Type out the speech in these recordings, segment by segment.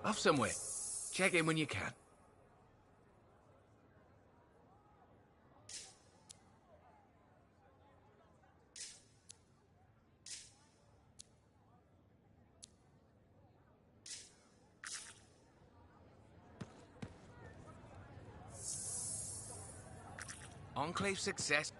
Off somewhere. Check in when you can. Enclave success.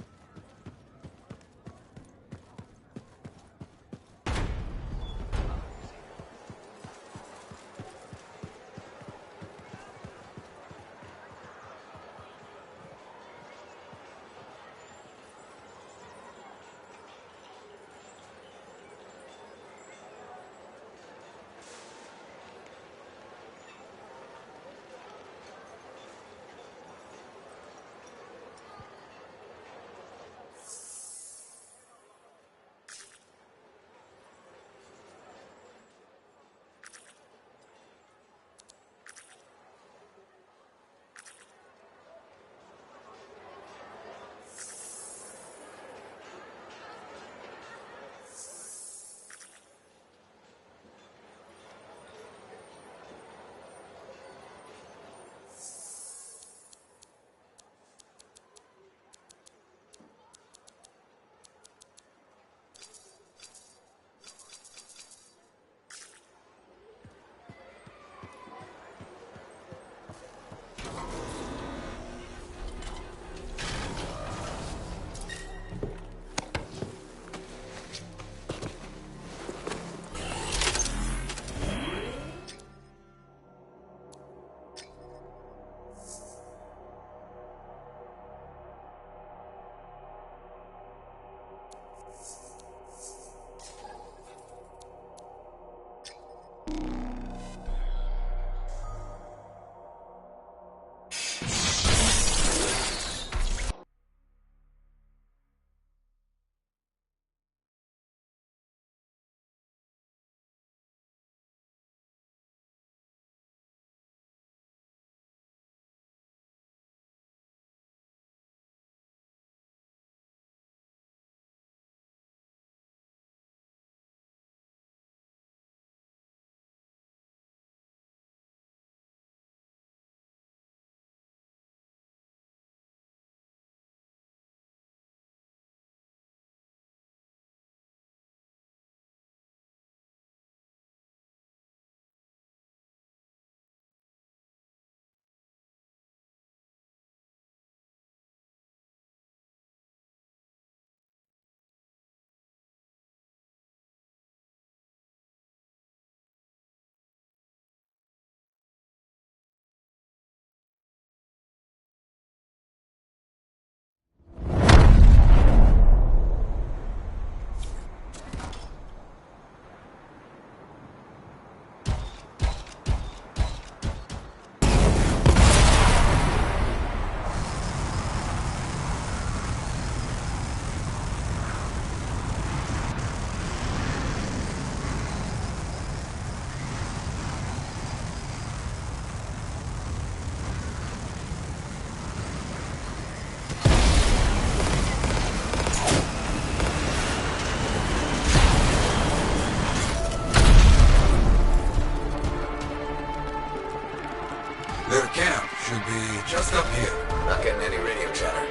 Their camp should be just up here. Not getting any radio chatter.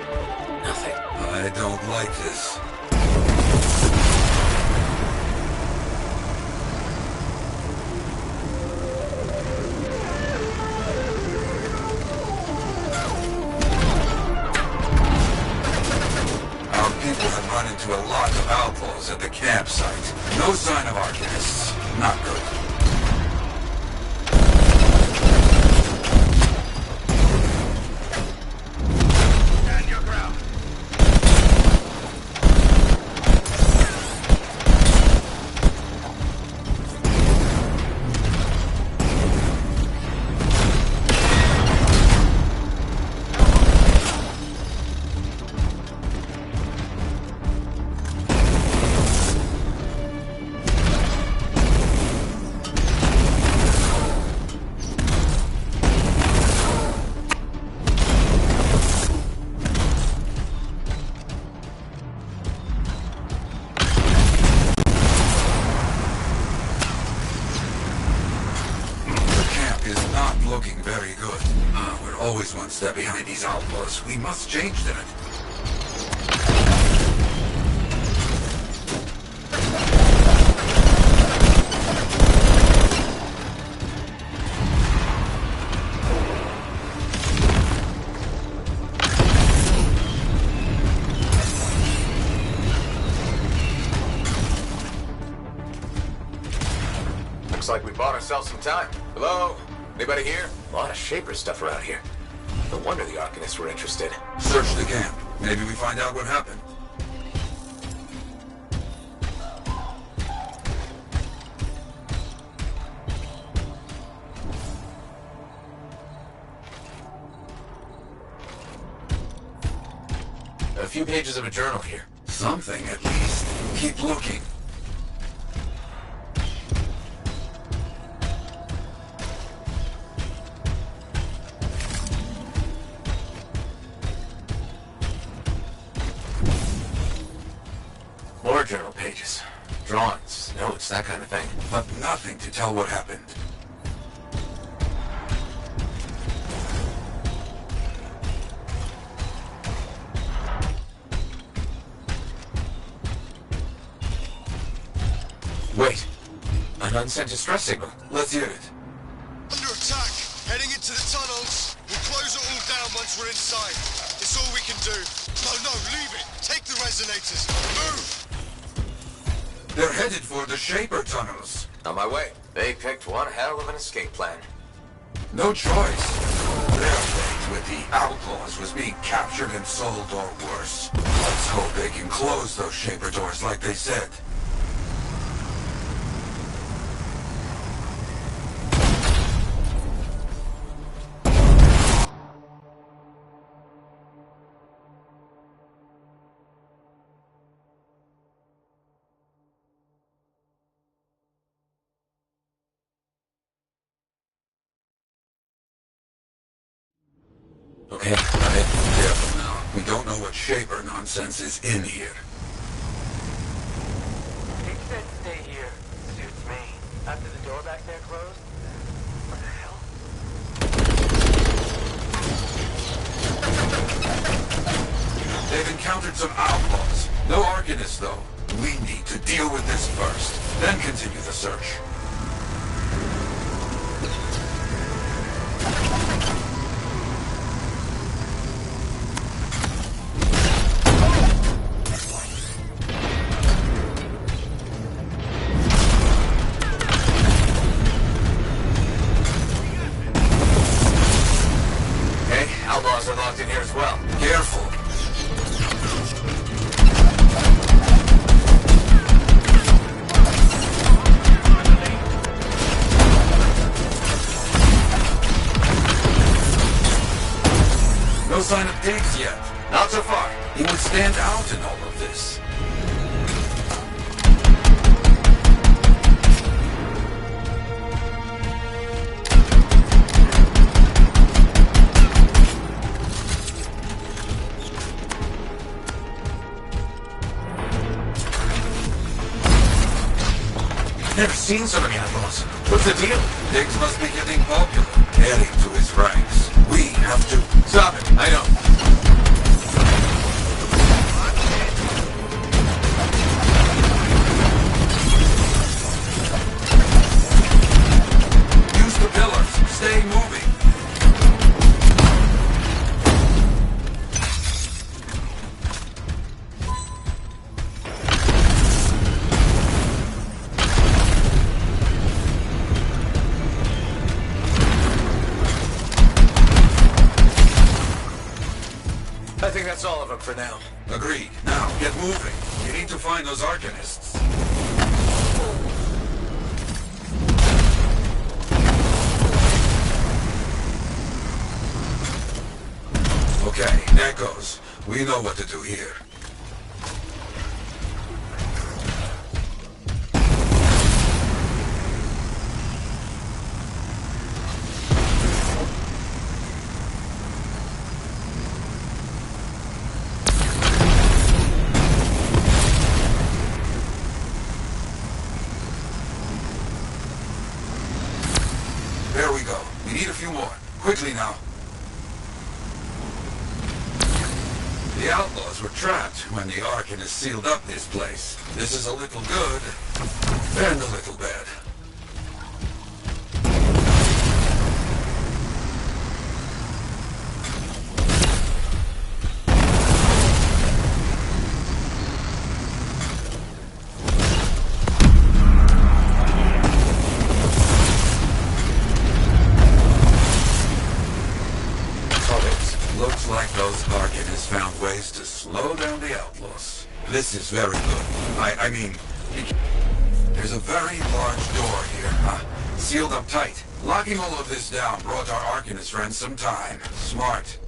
Nothing. I don't like this. Our people have run into a lot of outlaws at the campsite. No sign of our guests. Not good. very good. We're always one step behind these outlaws. We must change that. Looks like we bought ourselves some time. Hello? Anybody here? A lot of Shaper stuff around here. No wonder the Arcanists were interested. Search the camp. Maybe we find out what happened. A few pages of a journal here. Something, at least. Keep looking. More journal pages. Drawings, notes, that kind of thing. But nothing to tell what happened. Wait. An unsent distress signal. Let's hear it. Under attack, heading into the tunnels. We'll close it all down once we're inside. It's all we can do. No, leave it. Take the resonators. Move! They're headed for the Shaper tunnels. On my way. They picked one hell of an escape plan. No choice. Their fate with the outlaws was being captured and sold or worse. Let's hope they can close those Shaper doors like they said. Okay, I'm in. Careful now. We don't know what Shaper nonsense is in here. He said stay here. Suits me. After the door back there closed? What the hell? They've encountered some outlaws. No Arcanists, though. We need to deal with this first, then continue the search. Outlaws are locked in here as well. Careful. No sign of Diggs yet. Not so far. He would stand out in all of this. Never seen so many outlaws. What's the deal? Diggs must be getting popular, adding to his ranks. We have to... Stop it. I know. Use the pillars. Stay moving. I think that's all of them for now. Agreed. Now, get moving. You need to find those Arcanists. Okay, that goes. We know what to do here. There we go. We need a few more. Quickly now. The outlaws were trapped when the Arcanist sealed up this place. This is a little good, and a little bad. Looks like those Arcanists found ways to slow down the outlaws. This is very good. I mean, there's a very large door here, huh? Sealed up tight. Locking all of this down brought our Arcanist friends some time. Smart.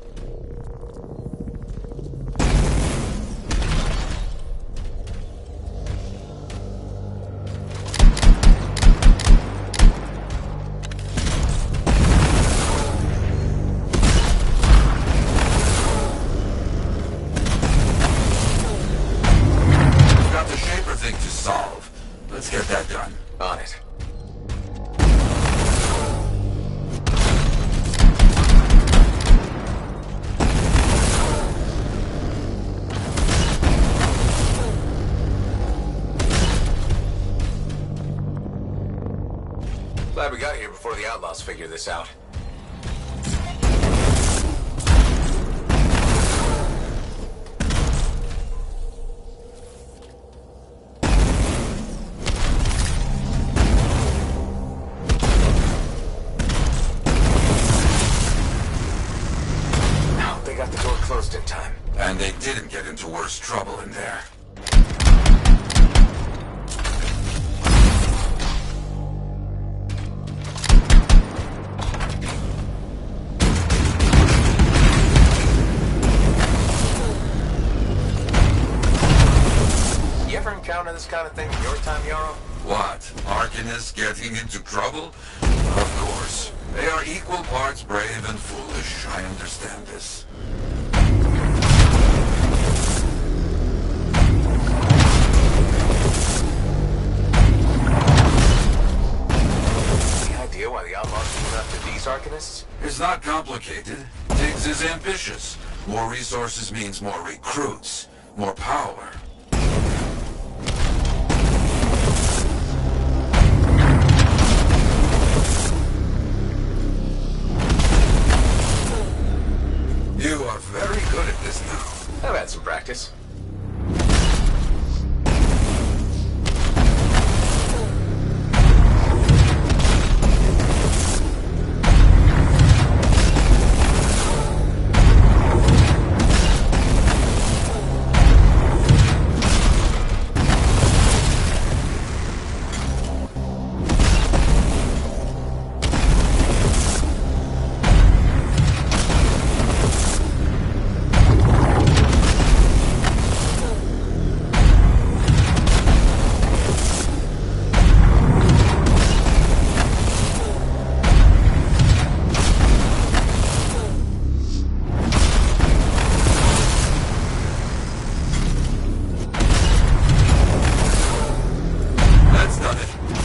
Let's get that done. On it. Glad we got here before the outlaws figure this out. Got the door closed in time. And they didn't get into worse trouble in there. You ever encounter this kind of thing in your time, Yarrow? What? Arcanists getting into trouble? Of course. They are equal parts brave and foolish. I understand this. Any idea why the outlaws came after these Arcanists? It's not complicated. Tiggs is ambitious. More resources means more recruits. More power. You are very good at this now. I've had some practice.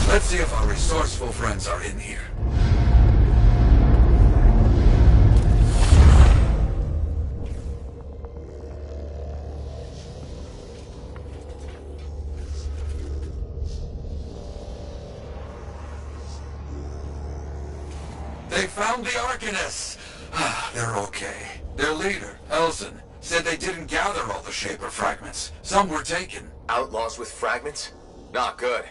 Let's see if our resourceful friends are in here. They found the Arcanists! They're okay. Their leader, Elson, said they didn't gather all the Shaper fragments. Some were taken. Outlaws with fragments? Not good.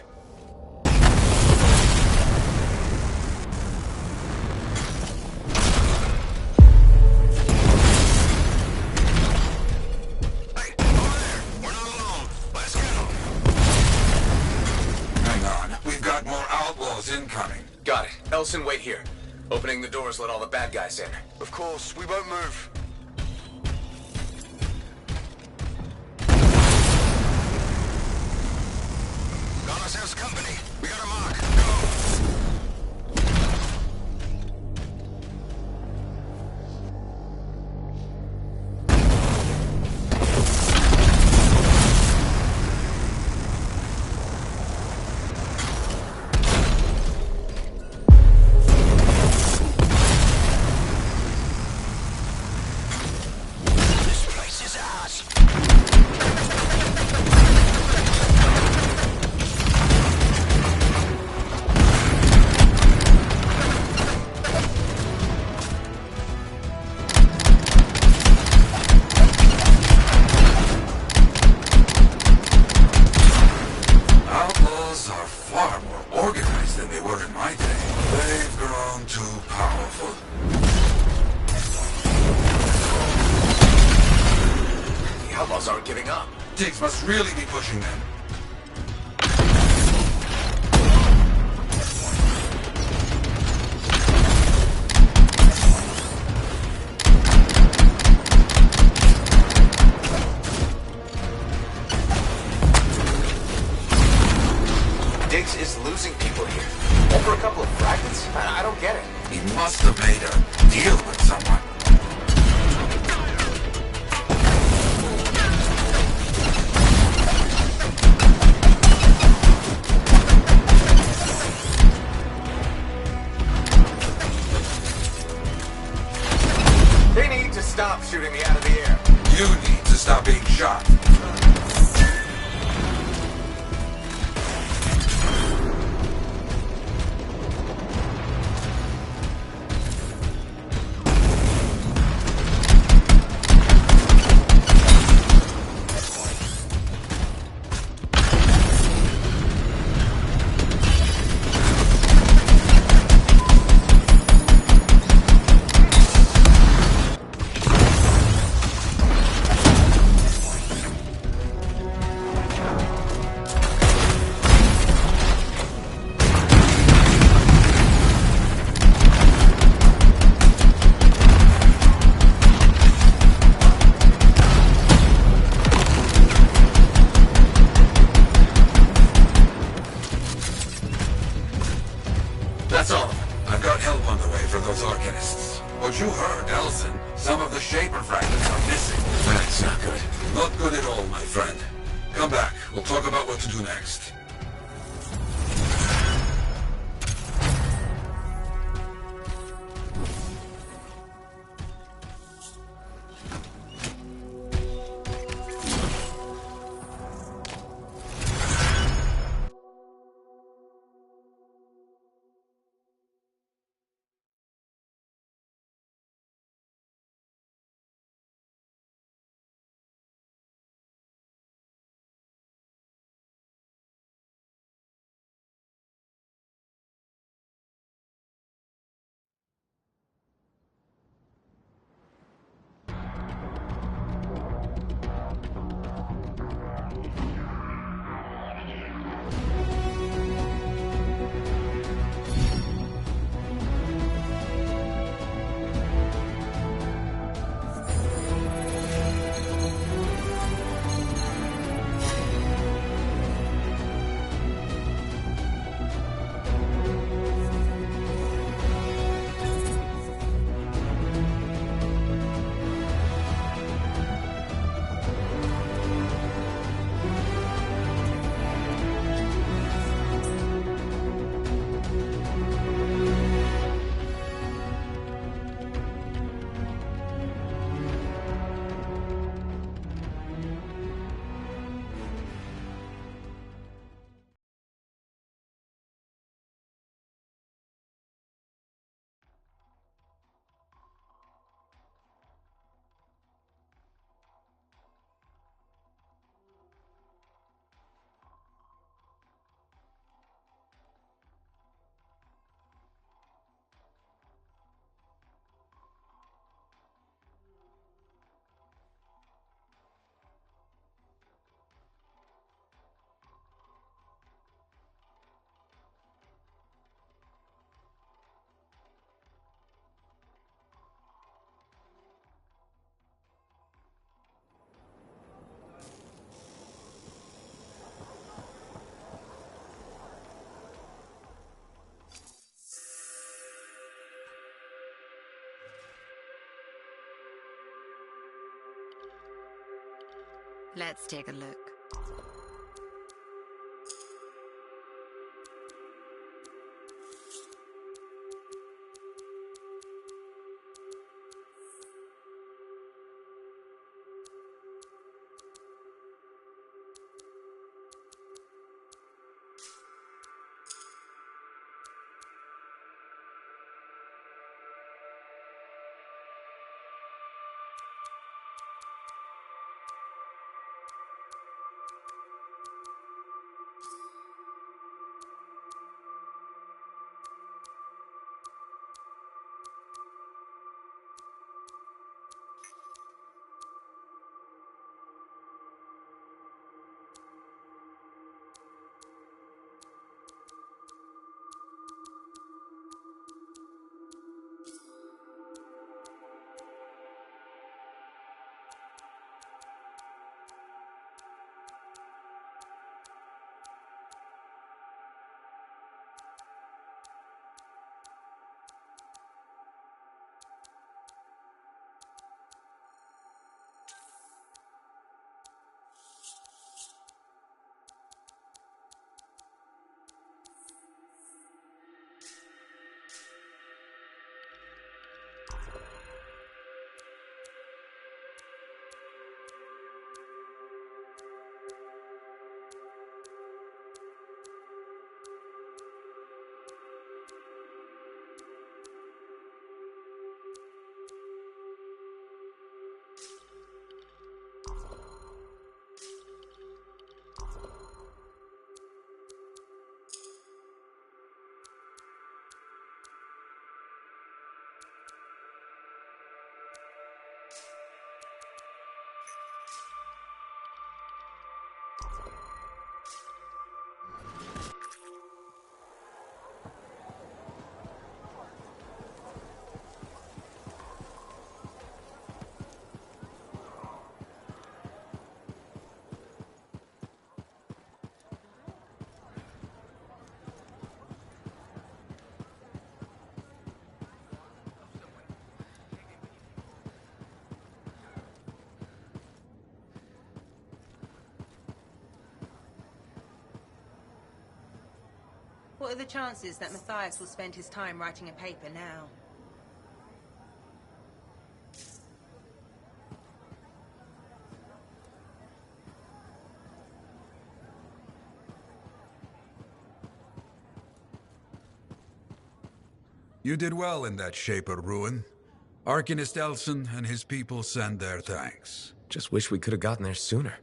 Incoming. Got it. Elson, wait here. Opening the doors, let all the bad guys in. Of course, we won't move. Got ourselves company. We got a mark. Go! Diggs must really be pushing them. Diggs is losing people here. Over a couple of fragments? I don't get it. He must have made a deal with someone. They need to stop shooting me out of the air. You need to stop being shot. That's all. I've got help on the way for those Arcanists. What you heard, Elson, some of the Shaper fragments are missing. That's not good. Not good at all, my friend. Come back. We'll talk about what to do next. Let's take a look. What are the chances that Matthias will spend his time writing a paper now? You did well in that Shaper ruin. Arcanist Elson and his people send their thanks. Just wish we could have gotten there sooner.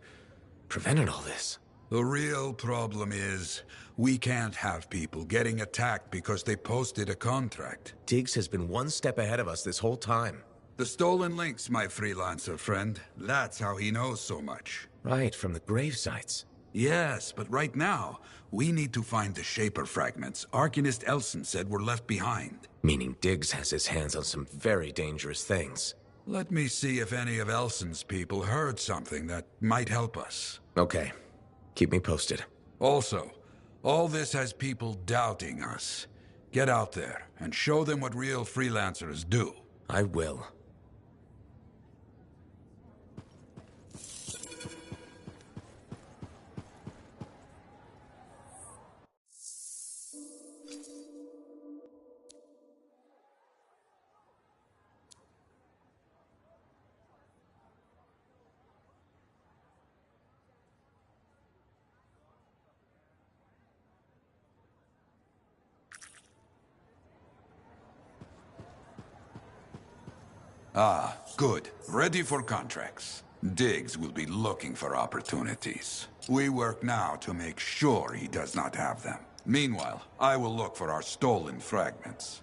Prevented all this. The real problem is, we can't have people getting attacked because they posted a contract. Diggs has been one step ahead of us this whole time. The stolen links, my freelancer friend. That's how he knows so much. Right, from the grave sites. Yes, but right now, we need to find the Shaper fragments Arcanist Elson said were left behind. Meaning Diggs has his hands on some very dangerous things. Let me see if any of Elson's people heard something that might help us. Okay. Keep me posted. Also, all this has people doubting us. Get out there and show them what real freelancers do. I will. Ah, good. Ready for contracts. Diggs will be looking for opportunities. We work now to make sure he does not have them. Meanwhile, I will look for our stolen fragments.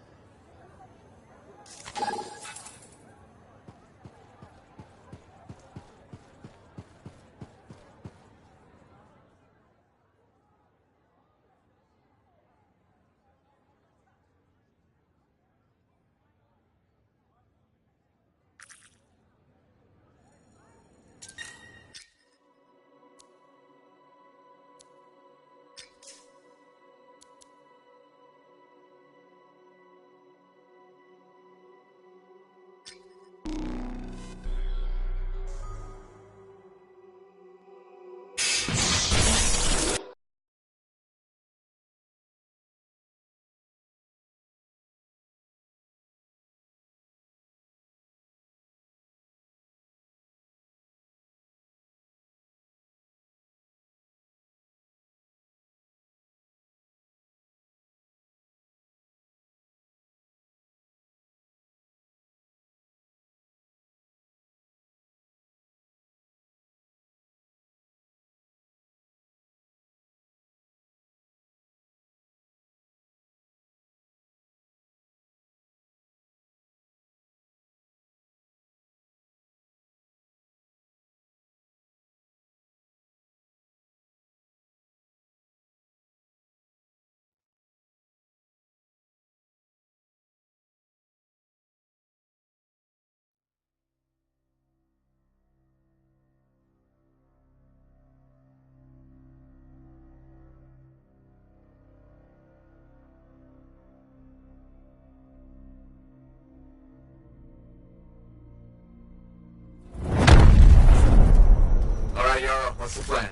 What's the plan?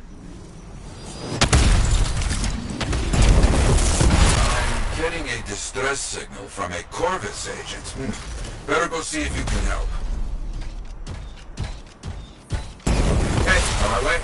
I'm getting a distress signal from a Corvus agent. Better go see if you can help. Hey, on my way.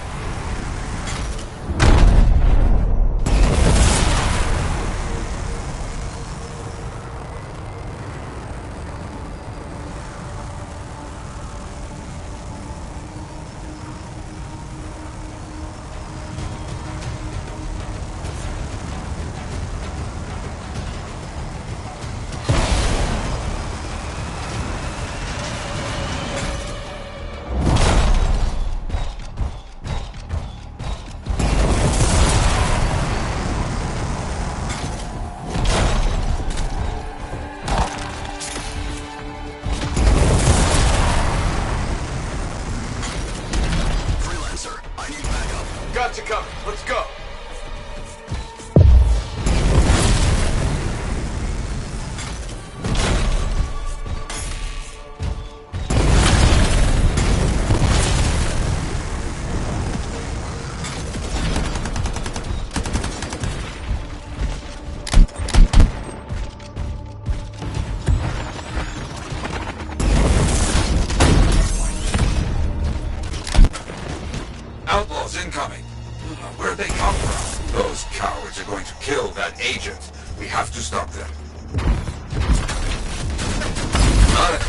trying to kill that agent. We have to stop them. Got it.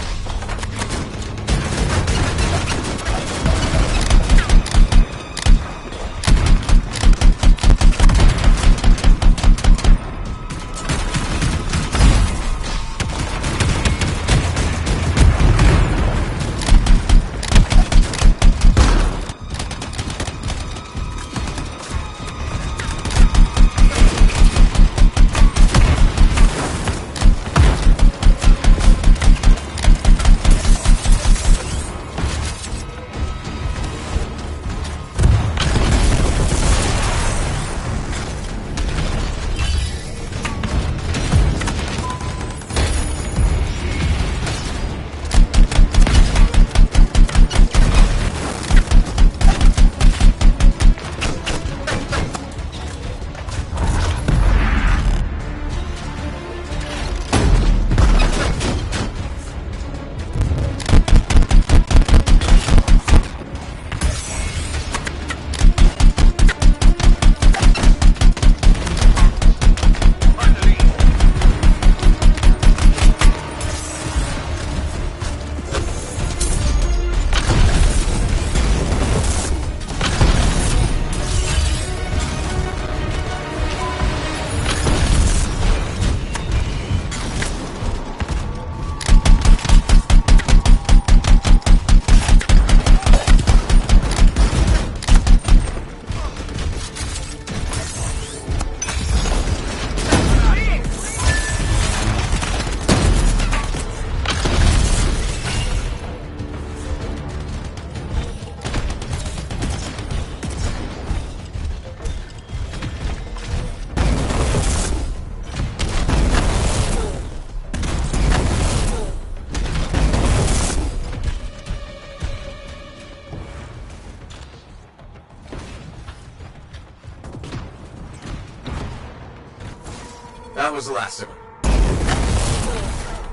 That was the last of them.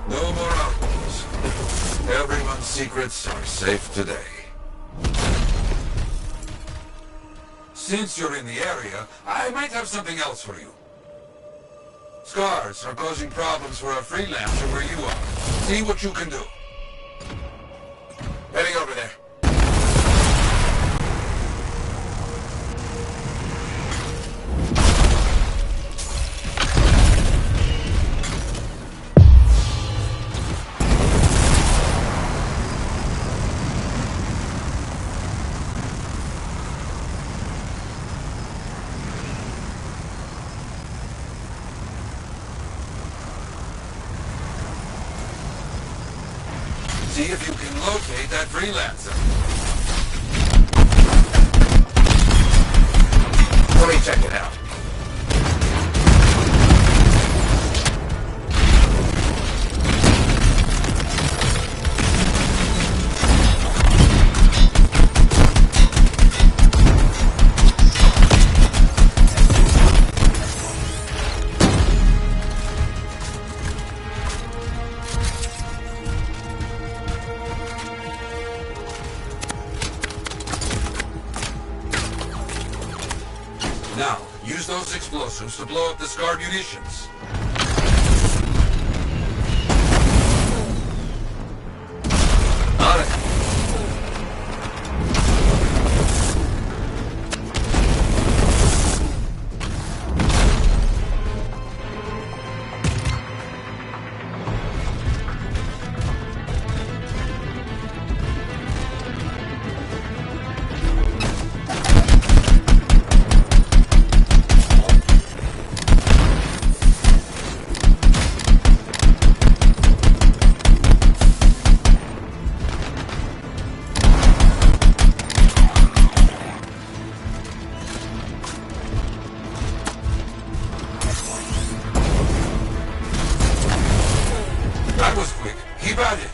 No more outlaws. Everyone's secrets are safe today. Since you're in the area, I might have something else for you. Scars are causing problems for a freelancer where you are. See what you can do. Heading over there. See if you can locate that freelancer. Let me check it out. Now, use those explosives to blow up the scar munitions. On it. That was quick. Keep at it.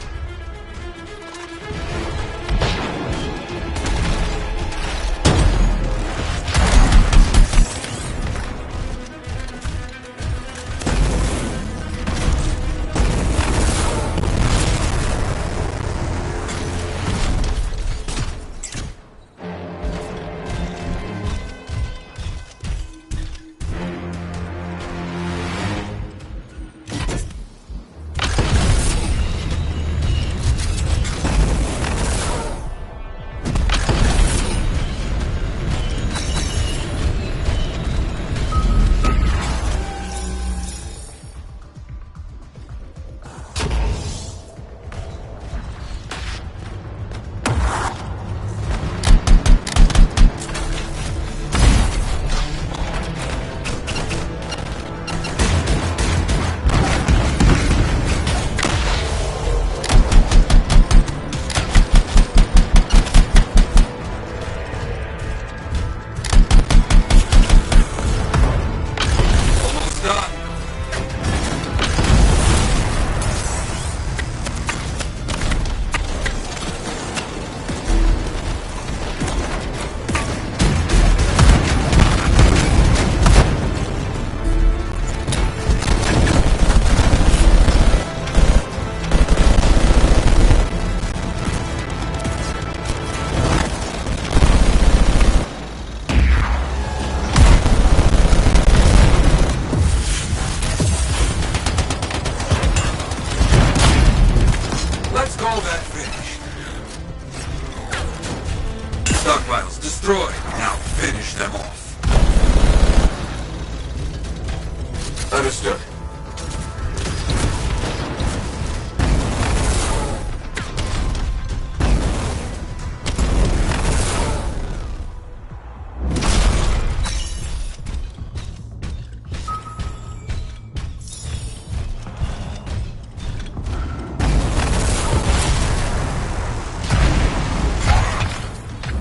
Understood.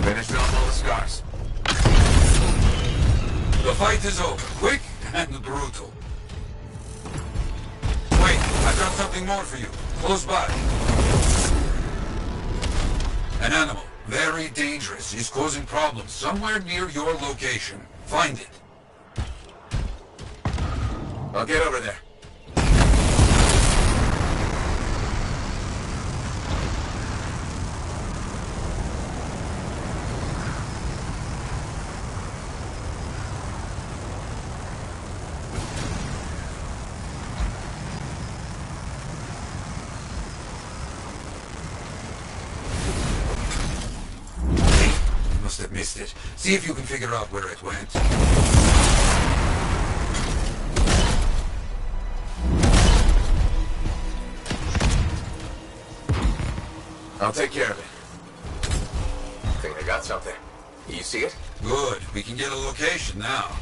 Finished off all the scars. The fight is over. Quick and brutal. Wait, I've got something more for you. Close by. An animal. Very dangerous. Is causing problems somewhere near your location. Find it. I'll get over there. You must have missed it. See if you can figure out where it went. I'll take care of it. Think I got something. You see it? Good. We can get a location now.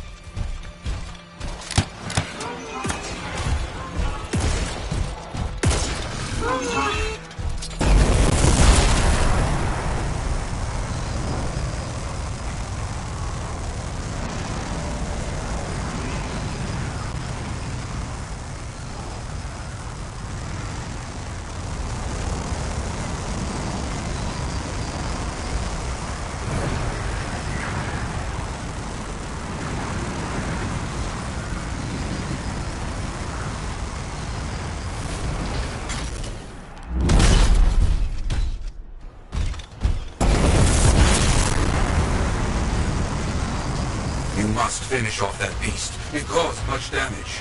You must finish off that beast. It caused much damage.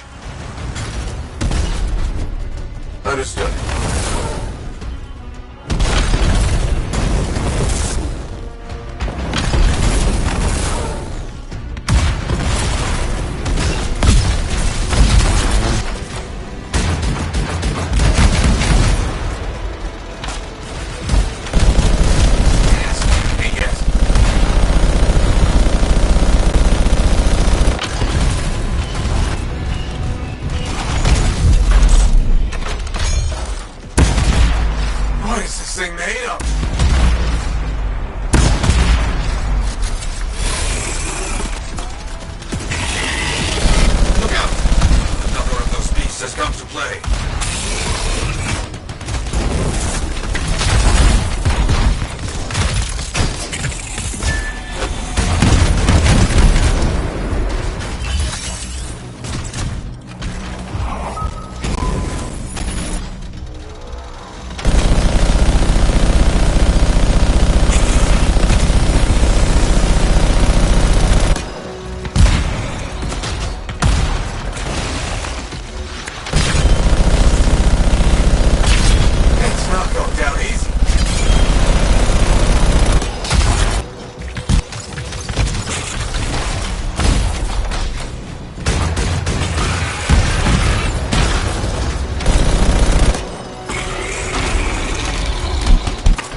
Understood. What is this thing made of? Look out! Another of those beasts has come to play. It's not going down easy.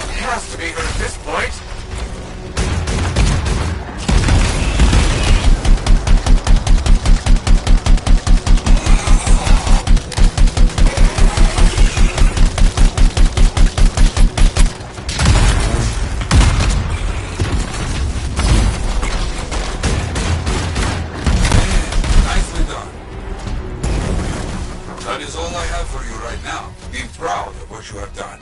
It has to be hurt at this point. Nicely done. That is all I have for you right now. Be proud of what you have done.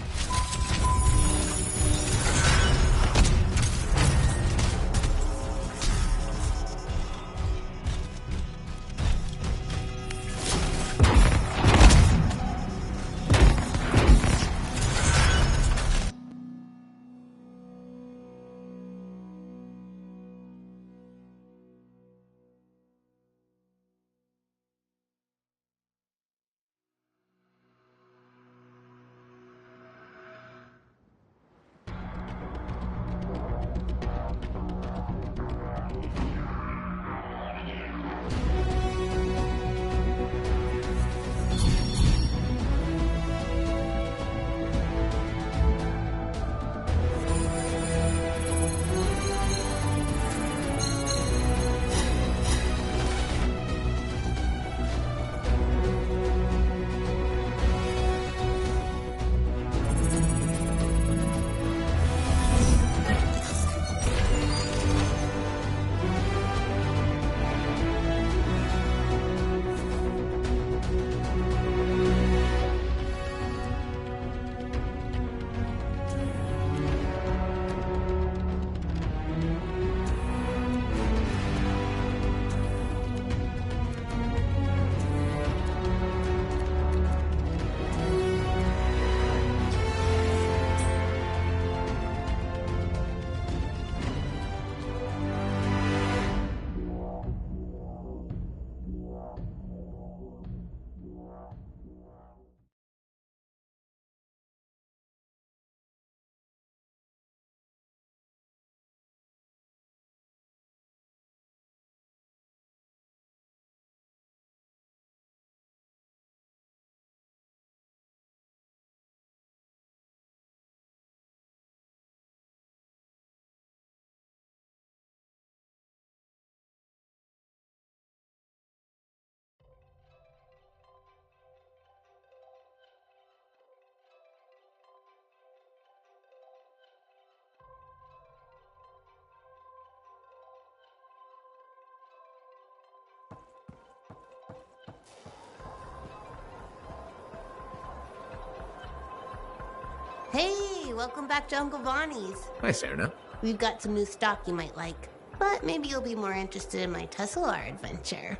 Hey, welcome back to Uncle Bonnie's. Hi, Serena. We've got some new stock you might like, but maybe you'll be more interested in my Tesla adventure.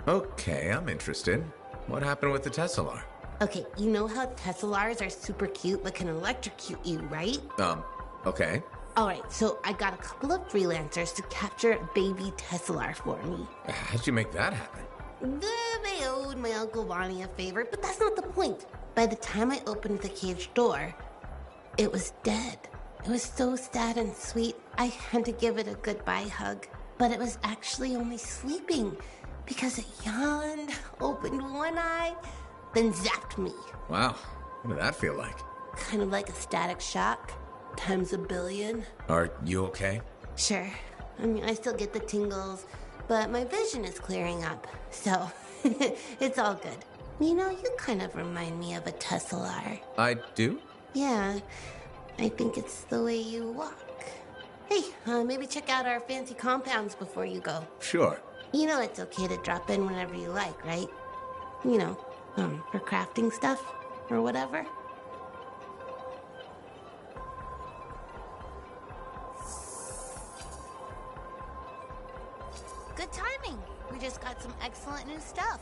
Okay, I'm interested. What happened with the Tesla? Okay, you know how Teslars are super cute but can electrocute you, right? Okay. Alright, so I got a couple of freelancers to capture a baby Teslar for me. How'd you make that happen? They owed my Uncle Bonnie a favor, but that's not the point. By the time I opened the cage door, it was dead. It was so sad and sweet, I had to give it a goodbye hug. But it was actually only sleeping, because it yawned, opened one eye, then zapped me. Wow, what did that feel like? Kind of like a static shock, times a billion. Are you okay? Sure. I mean, I still get the tingles, but my vision is clearing up, so it's all good. You know, you kind of remind me of a Teslar. I do? Yeah, I think it's the way you walk. Hey, maybe check out our fancy compounds before you go. Sure. You know it's okay to drop in whenever you like, right? You know, for crafting stuff or whatever. Good timing. We just got some excellent new stuff.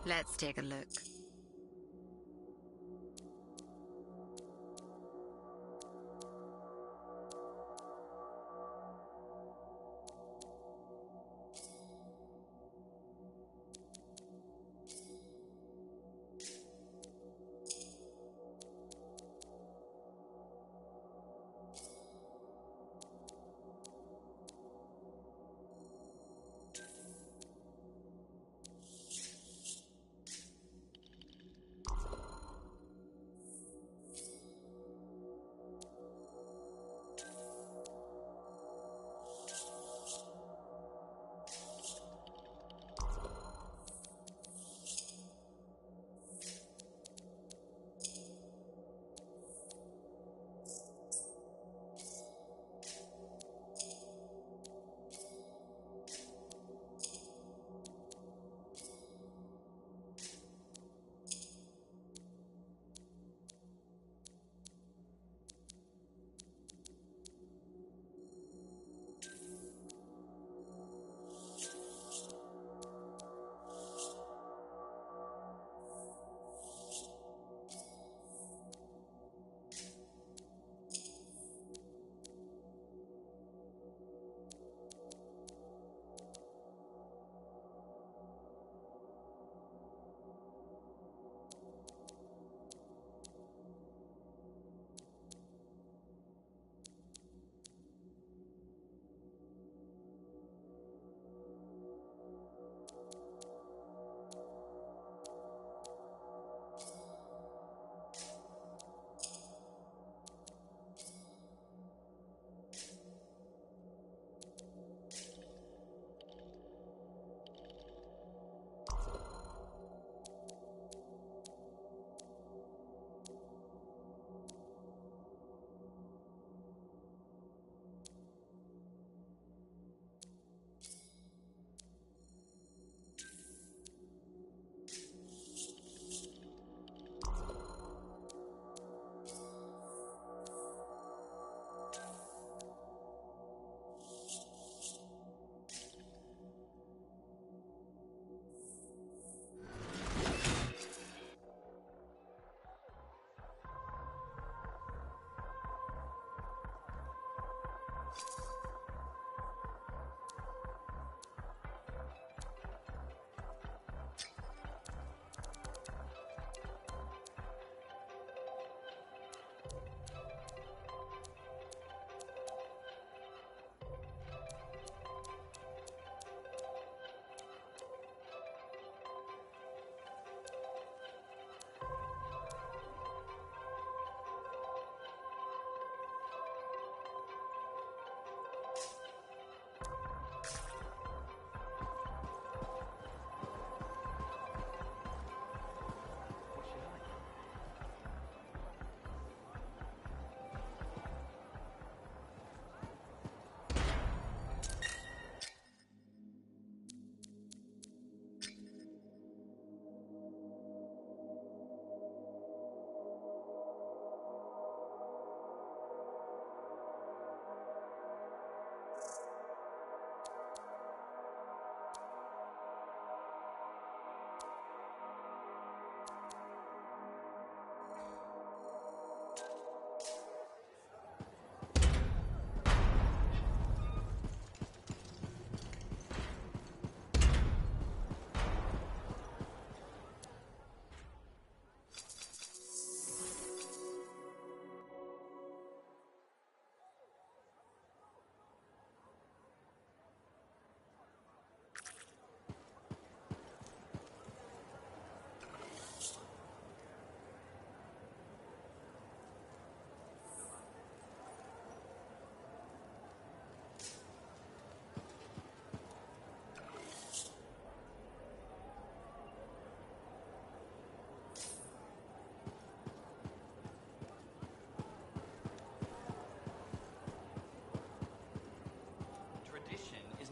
Let's take a look.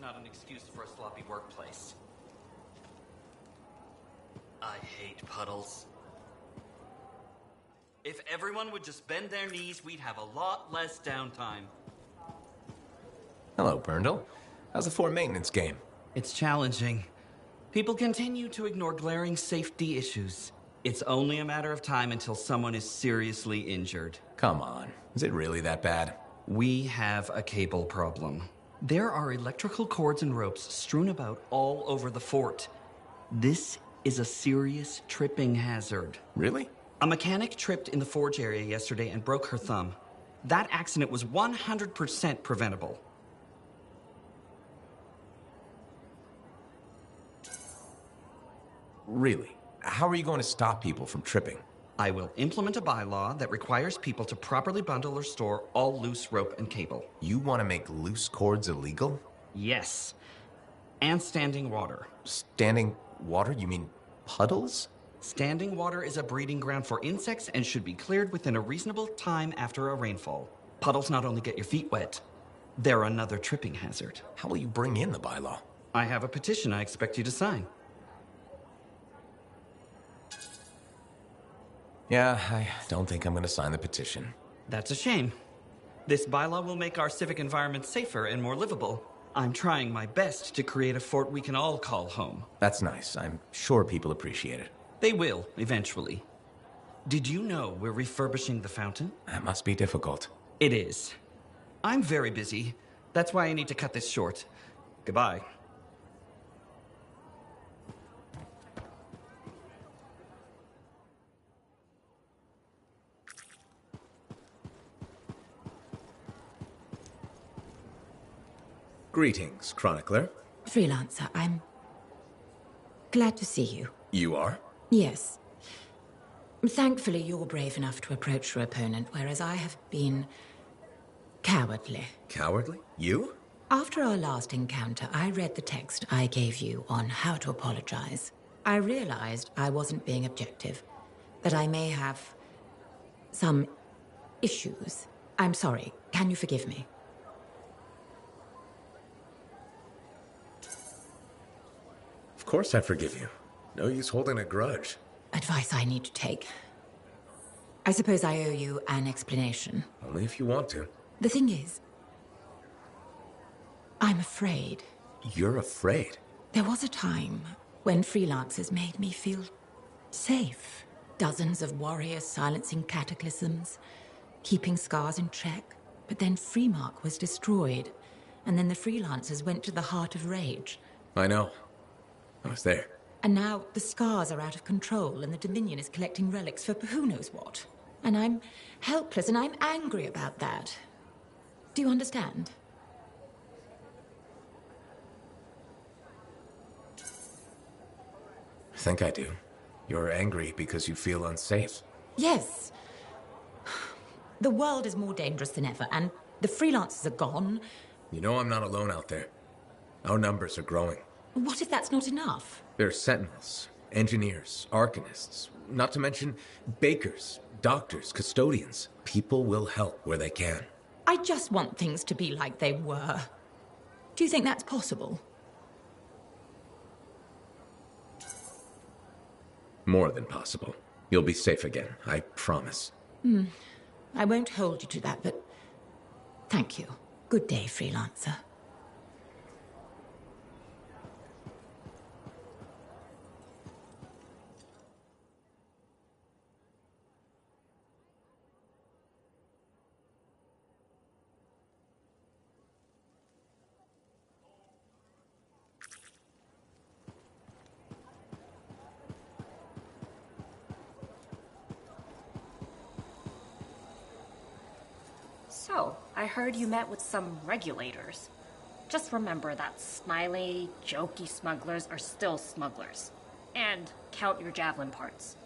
not an excuse for a sloppy workplace. I hate puddles. If everyone would just bend their knees, we'd have a lot less downtime. Hello, Burndle. How's the fort maintenance game? It's challenging. People continue to ignore glaring safety issues. It's only a matter of time until someone is seriously injured. Come on. Is it really that bad? We have a cable problem. There are electrical cords and ropes strewn about all over the fort. This is a serious tripping hazard. Really? A mechanic tripped in the forge area yesterday and broke her thumb. That accident was 100% preventable. Really? How are you going to stop people from tripping? I will implement a bylaw that requires people to properly bundle or store all loose rope and cable. You want to make loose cords illegal? Yes. And standing water. Standing water? You mean puddles? Standing water is a breeding ground for insects and should be cleared within a reasonable time after a rainfall. Puddles not only get your feet wet, they're another tripping hazard. How will you bring in the bylaw? I have a petition I expect you to sign. Yeah, I don't think I'm going to sign the petition. That's a shame. This bylaw will make our civic environment safer and more livable. I'm trying my best to create a fort we can all call home. That's nice. I'm sure people appreciate it. They will, eventually. Did you know we're refurbishing the fountain? That must be difficult. It is. I'm very busy. That's why I need to cut this short. Goodbye. Greetings, Chronicler. Freelancer, I'm glad to see you. You are? Yes. Thankfully, you're brave enough to approach your opponent, whereas I have been cowardly. Cowardly? You? After our last encounter, I read the text I gave you on how to apologize. I realized I wasn't being objective, that I may have some issues. I'm sorry. Can you forgive me? Of course I forgive you. No use holding a grudge. Advice I need to take. I suppose I owe you an explanation. Only if you want to. The thing is, I'm afraid. You're afraid? There was a time when freelancers made me feel safe. Dozens of warriors silencing cataclysms, keeping scars in check. But then Freemark was destroyed, and then the freelancers went to the heart of rage. I know. I was there. And now the scars are out of control, and the Dominion is collecting relics for who knows what. And I'm helpless, and I'm angry about that. Do you understand? I think I do. You're angry because you feel unsafe. Yes. The world is more dangerous than ever, and the freelancers are gone. You know I'm not alone out there. Our numbers are growing. What if that's not enough? There are sentinels, engineers, arcanists, not to mention bakers, doctors, custodians. People will help where they can. I just want things to be like they were. Do you think that's possible? More than possible. You'll be safe again, I promise. I won't hold you to that, but thank you. Good day, freelancer. So, I heard you met with some regulators. Just remember that smiley, jokey smugglers are still smugglers. And count your javelin parts.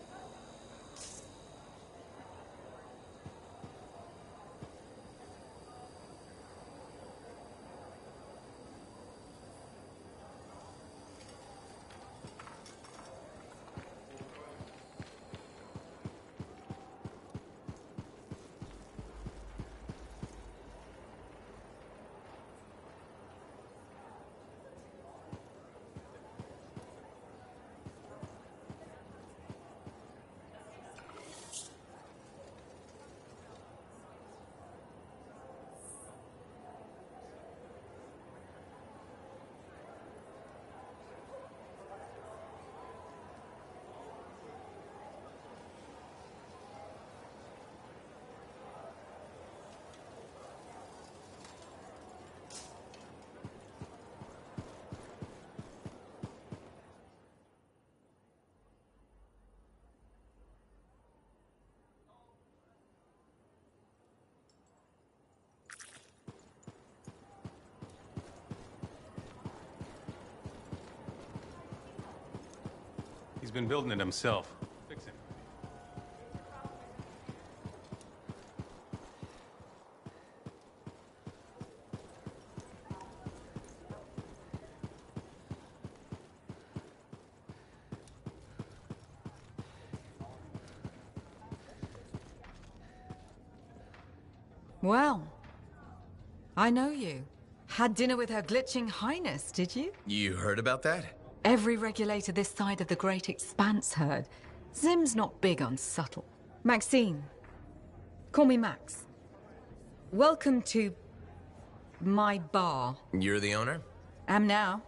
been building it himself. Fix him. Well, I know you. Had dinner with Her Glitching Highness, did you? You heard about that? Every regulator this side of the Great Expanse heard. Zim's not big on subtle. Maxine. Call me Max. Welcome to my bar. You're the owner? Am now.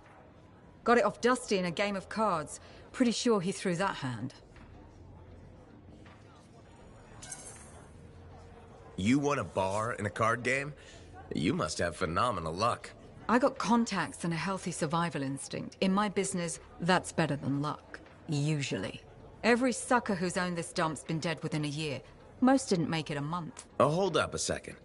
Got it off Dusty in a game of cards. Pretty sure he threw that hand. You won a bar in a card game? You must have phenomenal luck. I got contacts and a healthy survival instinct. In my business, that's better than luck. Usually. Every sucker who's owned this dump's been dead within a year. Most didn't make it a month. Oh, hold up a second.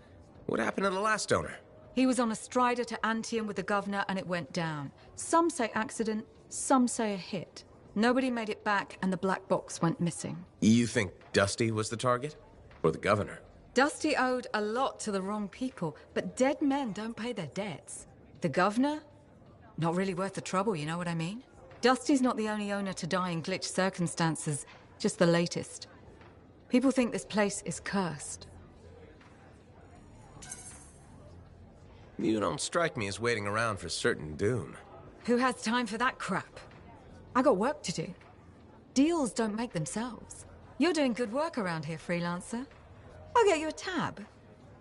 What happened to the last owner? He was on a strider to Anthem with the governor and it went down. Some say accident, some say a hit. Nobody made it back and the black box went missing. You think Dusty was the target? Or the governor? Dusty owed a lot to the wrong people, but dead men don't pay their debts. The governor? Not really worth the trouble, you know what I mean? Dusty's not the only owner to die in glitch circumstances, just the latest. People think this place is cursed. You don't strike me as waiting around for certain doom. Who has time for that crap? I got work to do. Deals don't make themselves. You're doing good work around here, freelancer. I'll get you a tab.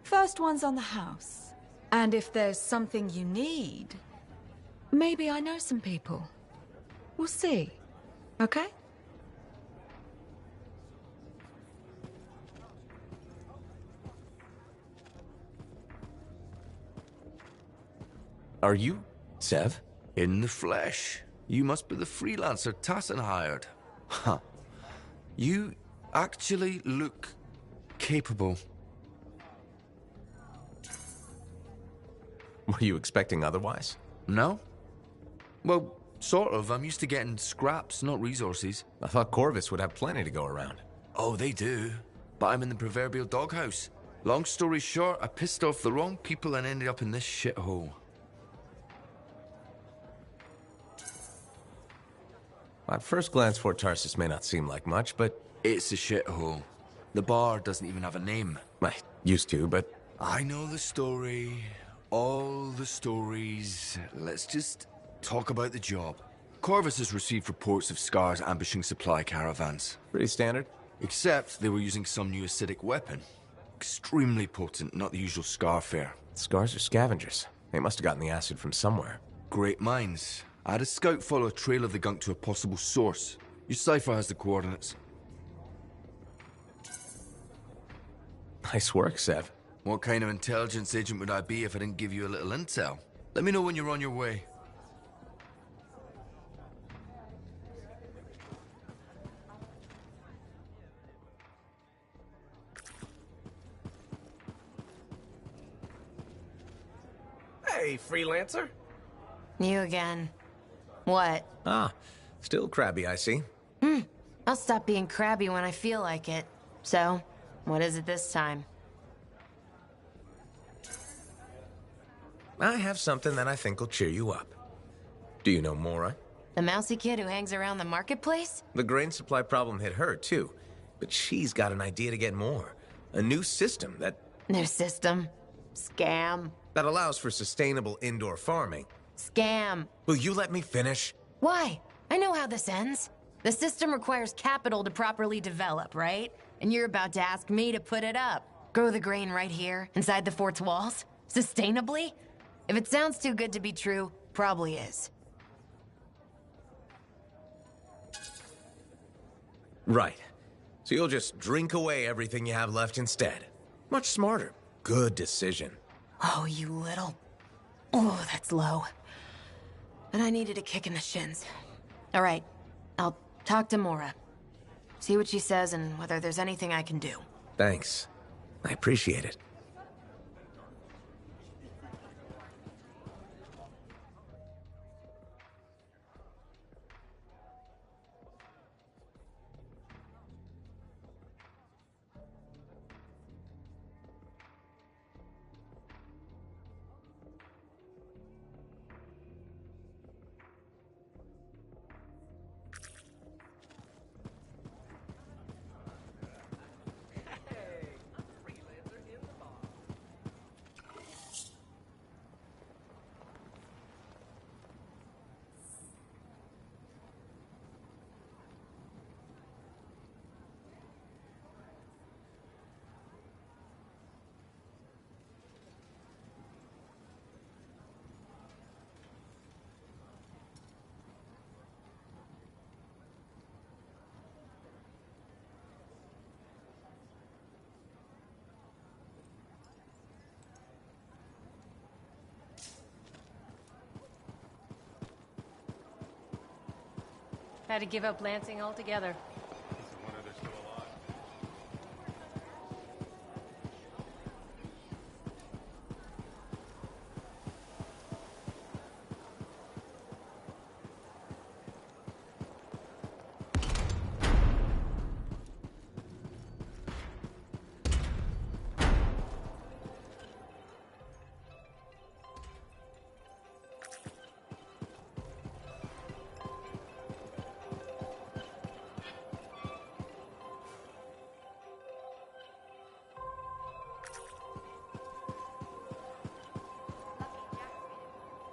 First one's on the house. And if there's something you need, maybe I know some people. We'll see. Okay? Are you Sev? In the flesh. You must be the freelancer Tassin hired. Huh. You actually look capable. Were you expecting otherwise? No. Well, sort of. I'm used to getting scraps, not resources. I thought Corvus would have plenty to go around. Oh, they do. But I'm in the proverbial doghouse. Long story short, I pissed off the wrong people and ended up in this shithole. At first glance, Fort Tarsus may not seem like much, but... It's a shithole. The bar doesn't even have a name. I used to, but... I know the story. All the stories. Let's just talk about the job. Corvus has received reports of scars ambushing supply caravans. Pretty standard. Except they were using some new acidic weapon. Extremely potent, not the usual scar fare. Scars are scavengers. They must have gotten the acid from somewhere. Great minds. I had a scout follow a trail of the gunk to a possible source. Your cipher has the coordinates. Nice work, Sev. What kind of intelligence agent would I be if I didn't give you a little intel? Let me know when you're on your way. Hey, freelancer. You again. What? Ah, still crabby, I see. I'll stop being crabby when I feel like it. So, what is it this time? I have something that I think will cheer you up. Do you know Mora? The mousy kid who hangs around the marketplace? The grain supply problem hit her, too. But she's got an idea to get more. A new system that... New system? Scam. That allows for sustainable indoor farming. Scam. Will you let me finish? Why? I know how this ends. The system requires capital to properly develop, right? And you're about to ask me to put it up. Grow the grain right here, inside the fort's walls? Sustainably? If it sounds too good to be true, probably is. Right. So you'll just drink away everything you have left instead. Much smarter. Good decision. Oh, you little... Oh, that's low. But I needed a kick in the shins. All right, I'll talk to Mora. See what she says and whether there's anything I can do. Thanks. I appreciate it. Had to give up Lansing altogether.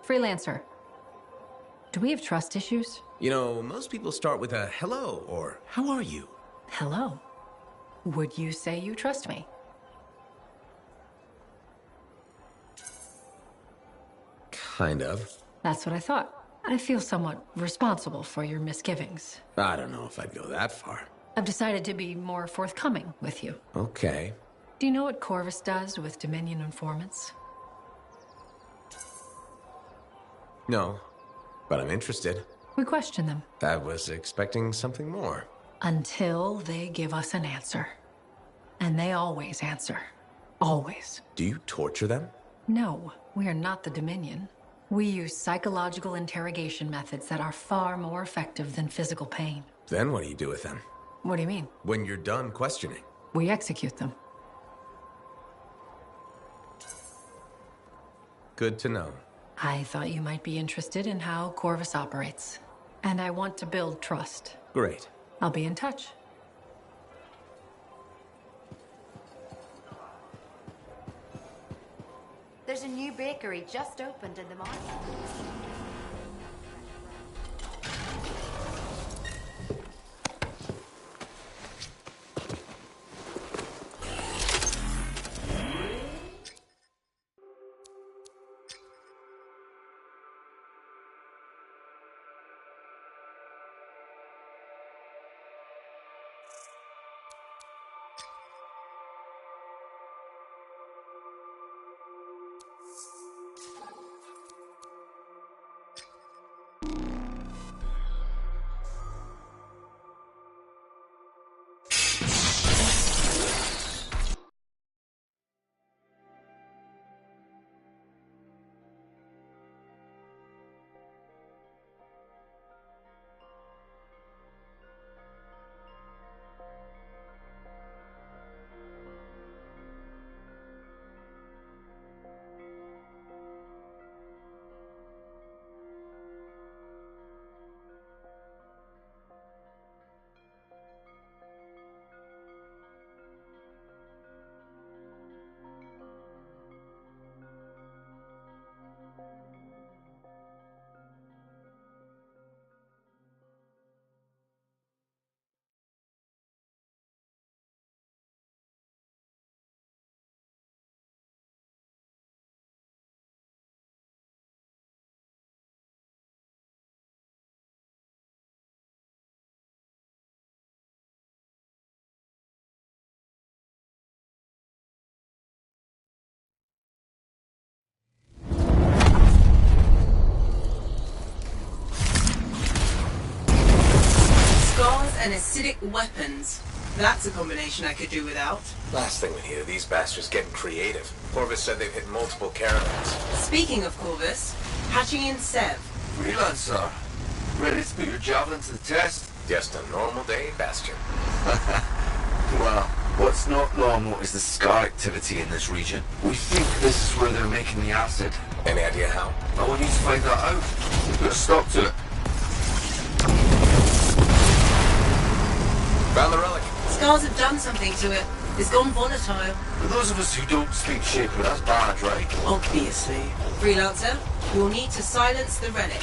Freelancer. Do we have trust issues? You know, most people start with a hello or how are you? Hello. Would you say you trust me? Kind of. That's what I thought. I feel somewhat responsible for your misgivings. I don't know if I'd go that far. I've decided to be more forthcoming with you. Okay. Do you know what Corvus does with Dominion informants? No, but I'm interested. We question them. I was expecting something more. Until they give us an answer. And they always answer. Always. Do you torture them? No, we are not the Dominion. We use psychological interrogation methods that are far more effective than physical pain. Then what do you do with them? What do you mean? When you're done questioning. We execute them. Good to know. I thought you might be interested in how Corvus operates. And I want to build trust. Great. I'll be in touch. There's a new bakery just opened in the market. And acidic weapons. That's a combination I could do without. Last thing we need are these bastards getting creative. Corvus said they've hit multiple caravans. Speaking of Corvus, patching in Sev. Freelancer, ready to put your javelin to the test? Just a normal day, Bastion. Well, what's not normal is the scar activity in this region. We think this is where they're making the acid. Any idea how? I want you to find that out. Put a stop to it. Found the relic. Scars have done something to it. It's gone volatile. For those of us who don't speak Shaper, that's bad, right? Obviously. Freelancer, you'll need to silence the relic.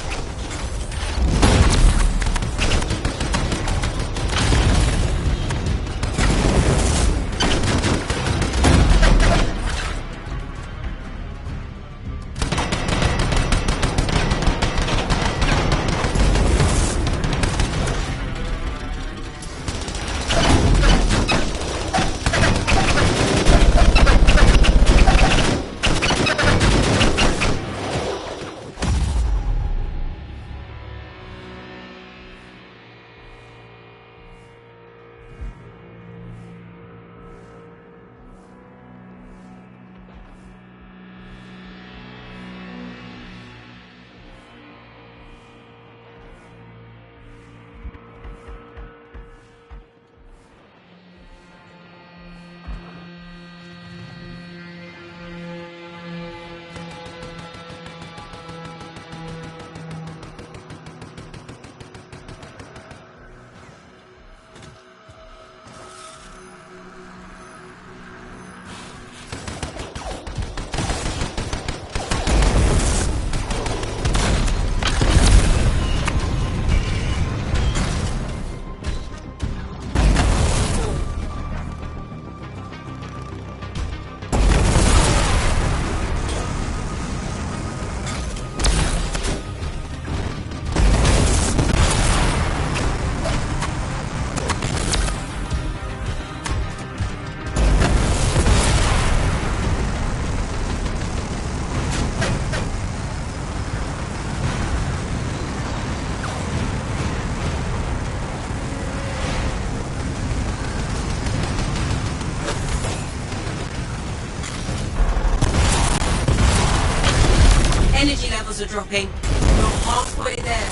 Energy levels are dropping. We're halfway there.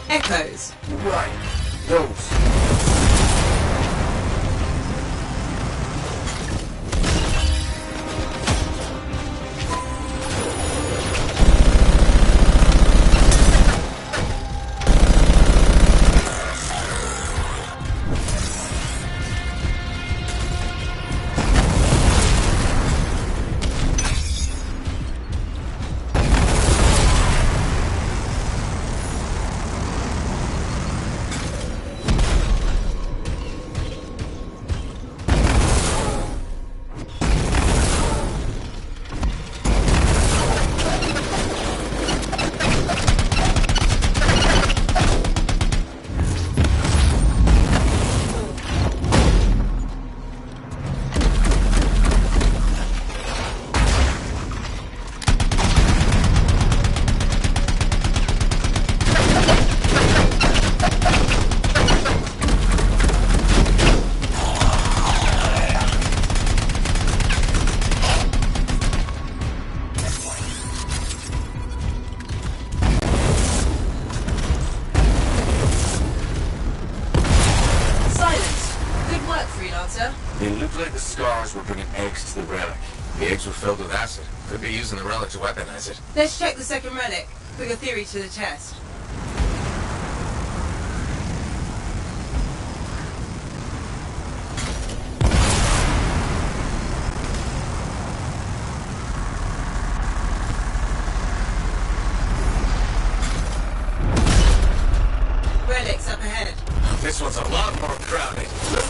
Echoes. Right. Those. It looked like the scars were bringing eggs to the relic. The eggs were filled with acid. Could be using the relic to weaponize it. Let's check the second relic. Put your theory to the test. Relic's up ahead. This one's a lot more crowded. Look.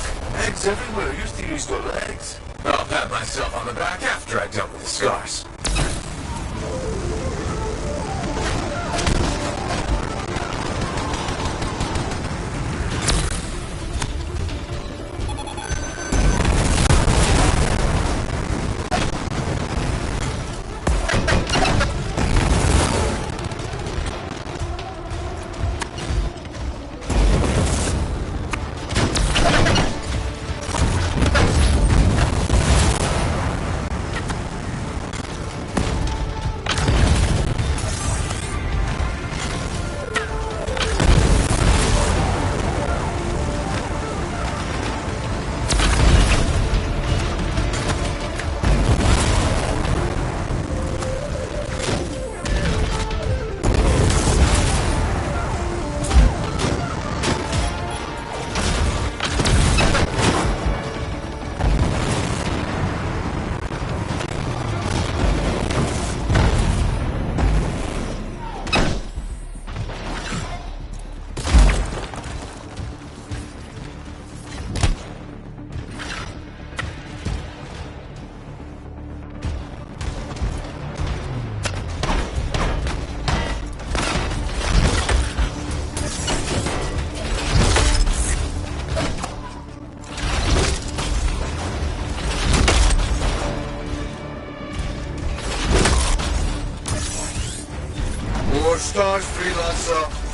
Eggs everywhere. Your theory's got legs. I'll pat myself on the back after I dealt with the scars. scars, freelancer.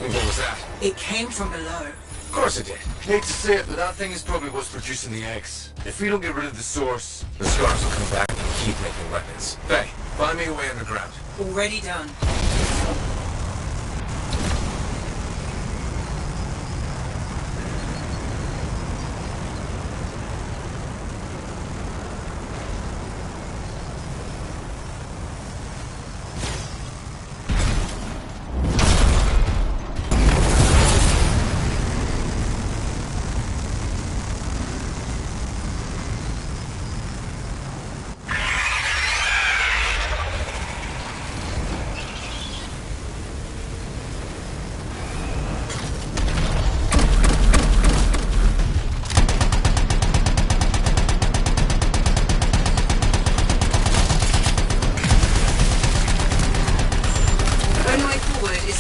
What was that? It came from below. Of course it did. Hate to say it, but that thing is probably what's producing the eggs. If we don't get rid of the source... The scars will come back and keep making weapons. Hey, find me a way underground. Already done.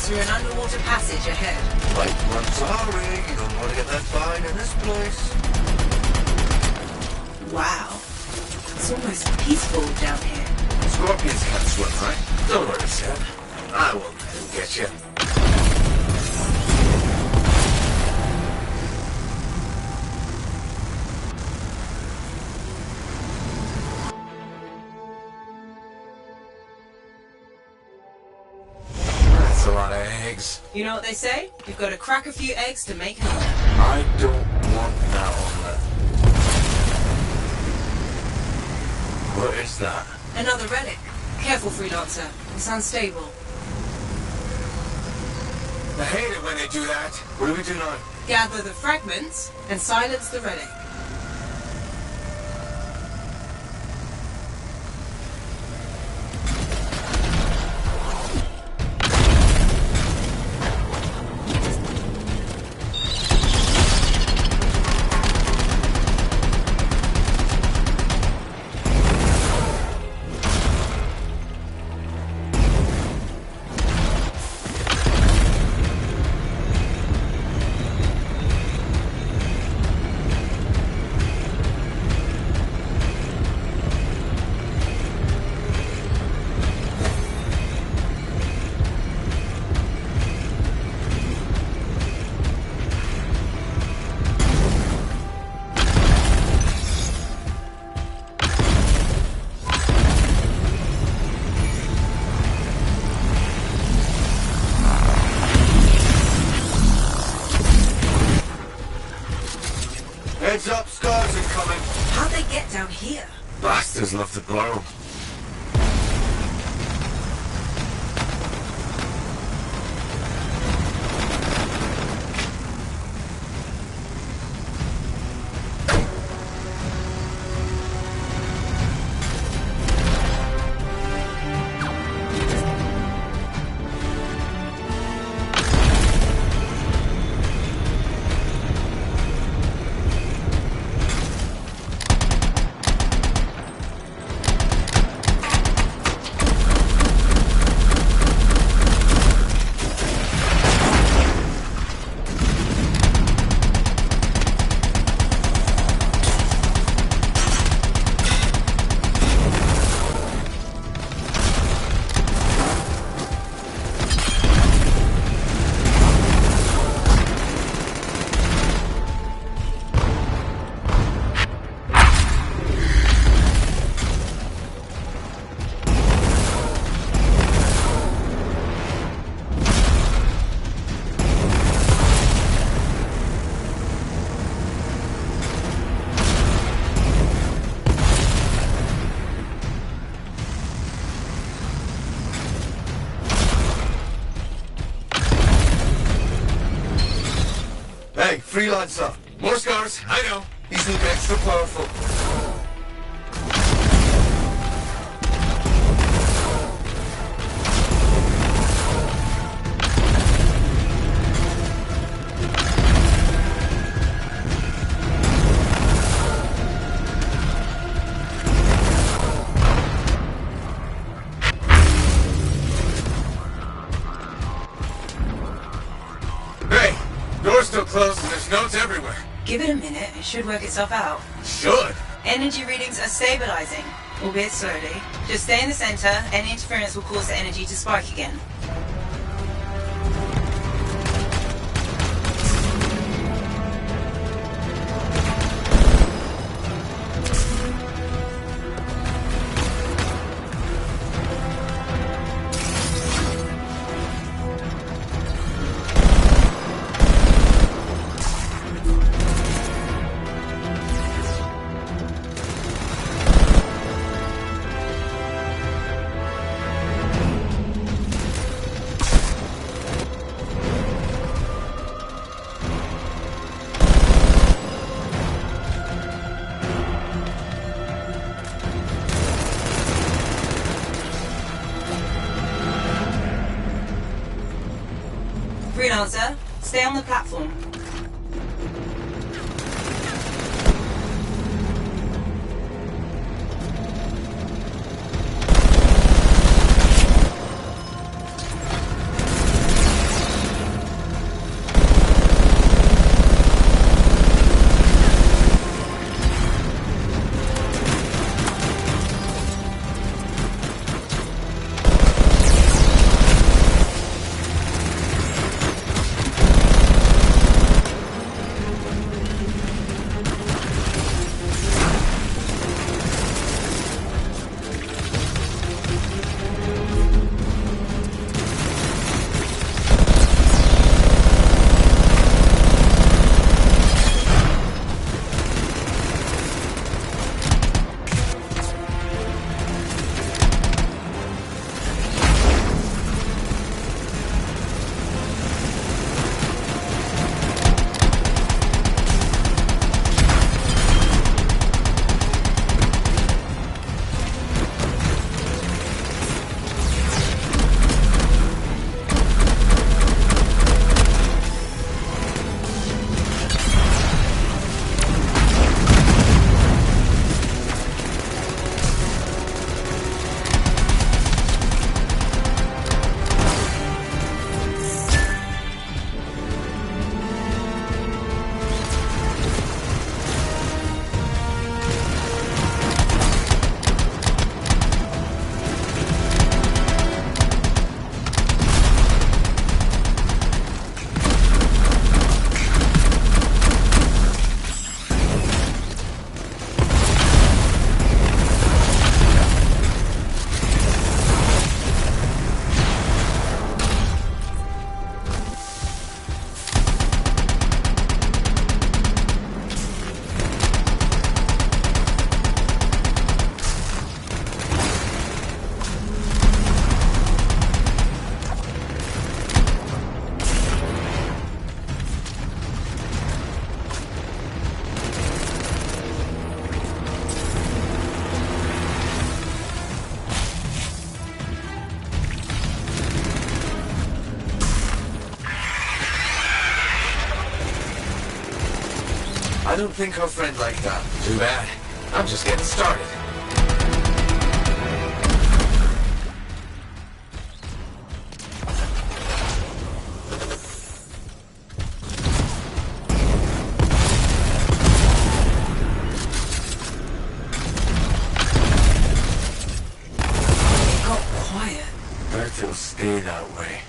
Through an underwater passage ahead. Like one sorry, you don't want to get that fine in this place. Wow. It's almost peaceful down here. Scorpions can't swim, right? Don't worry, Sam. I won't let him get you. That's a lot of eggs. You know what they say? You've got to crack a few eggs to make an omelet. I don't want that omelet. What is that? Another relic. Careful, Freelancer. It's unstable. I hate it when they do that. What do we do now? Gather the fragments and silence the relic. Heads up, scars incoming. How'd they get down here? Bastards love to blow. Hey, Freelancer. More scars, I know. These look extra powerful. Hey, door's still closed and there's notes everywhere. Give it a minute, it should work itself out. Should? Energy readings are stabilizing, albeit slowly. Just stay in the center, any interference will cause the energy to spike again. Freelancer, stay on the platform. I don't think our friend liked that. Too bad. I'm just getting started. It got quiet. Bet it'll stay that way.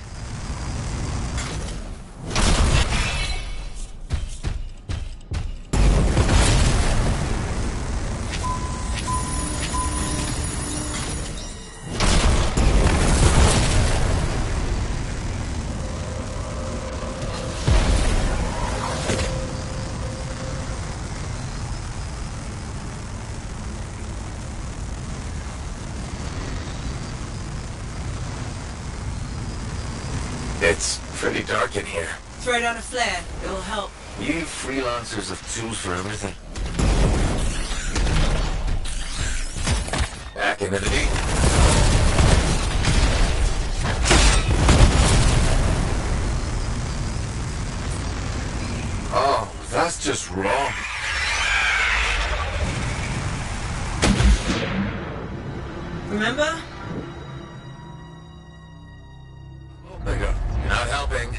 It's pretty dark in here. Throw down a flare, it'll help. You freelancers have tools for everything. Back into the deep. Oh, that's just wrong. Remember? Omega, you're not helping.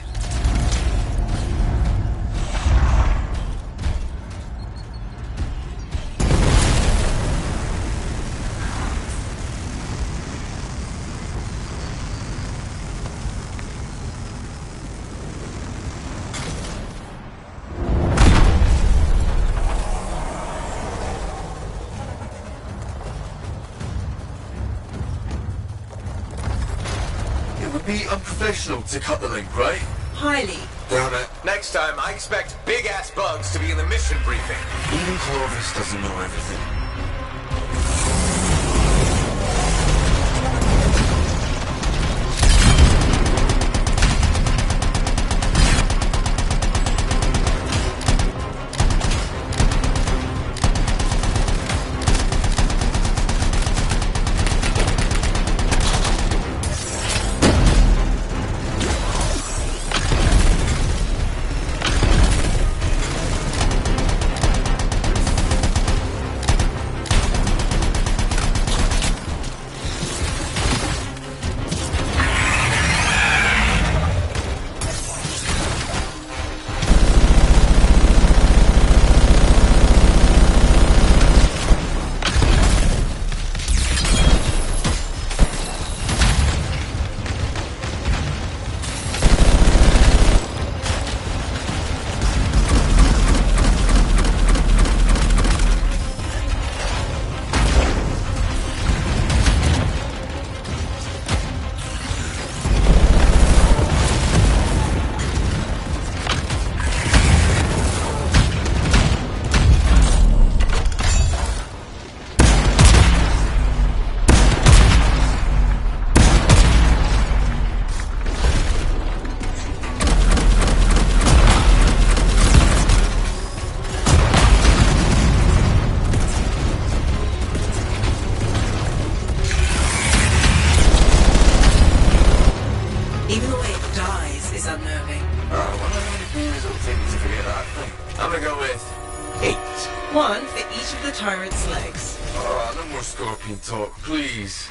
It would be unprofessional to cut the link, right? Highly. Damn it. Next time, I expect big-ass bugs to be in the mission briefing. Even Clovis doesn't know everything. Even the way it dies is unnerving. I'm gonna go with 8. One for each of the tyrant's legs. Oh, no more scorpion talk, please.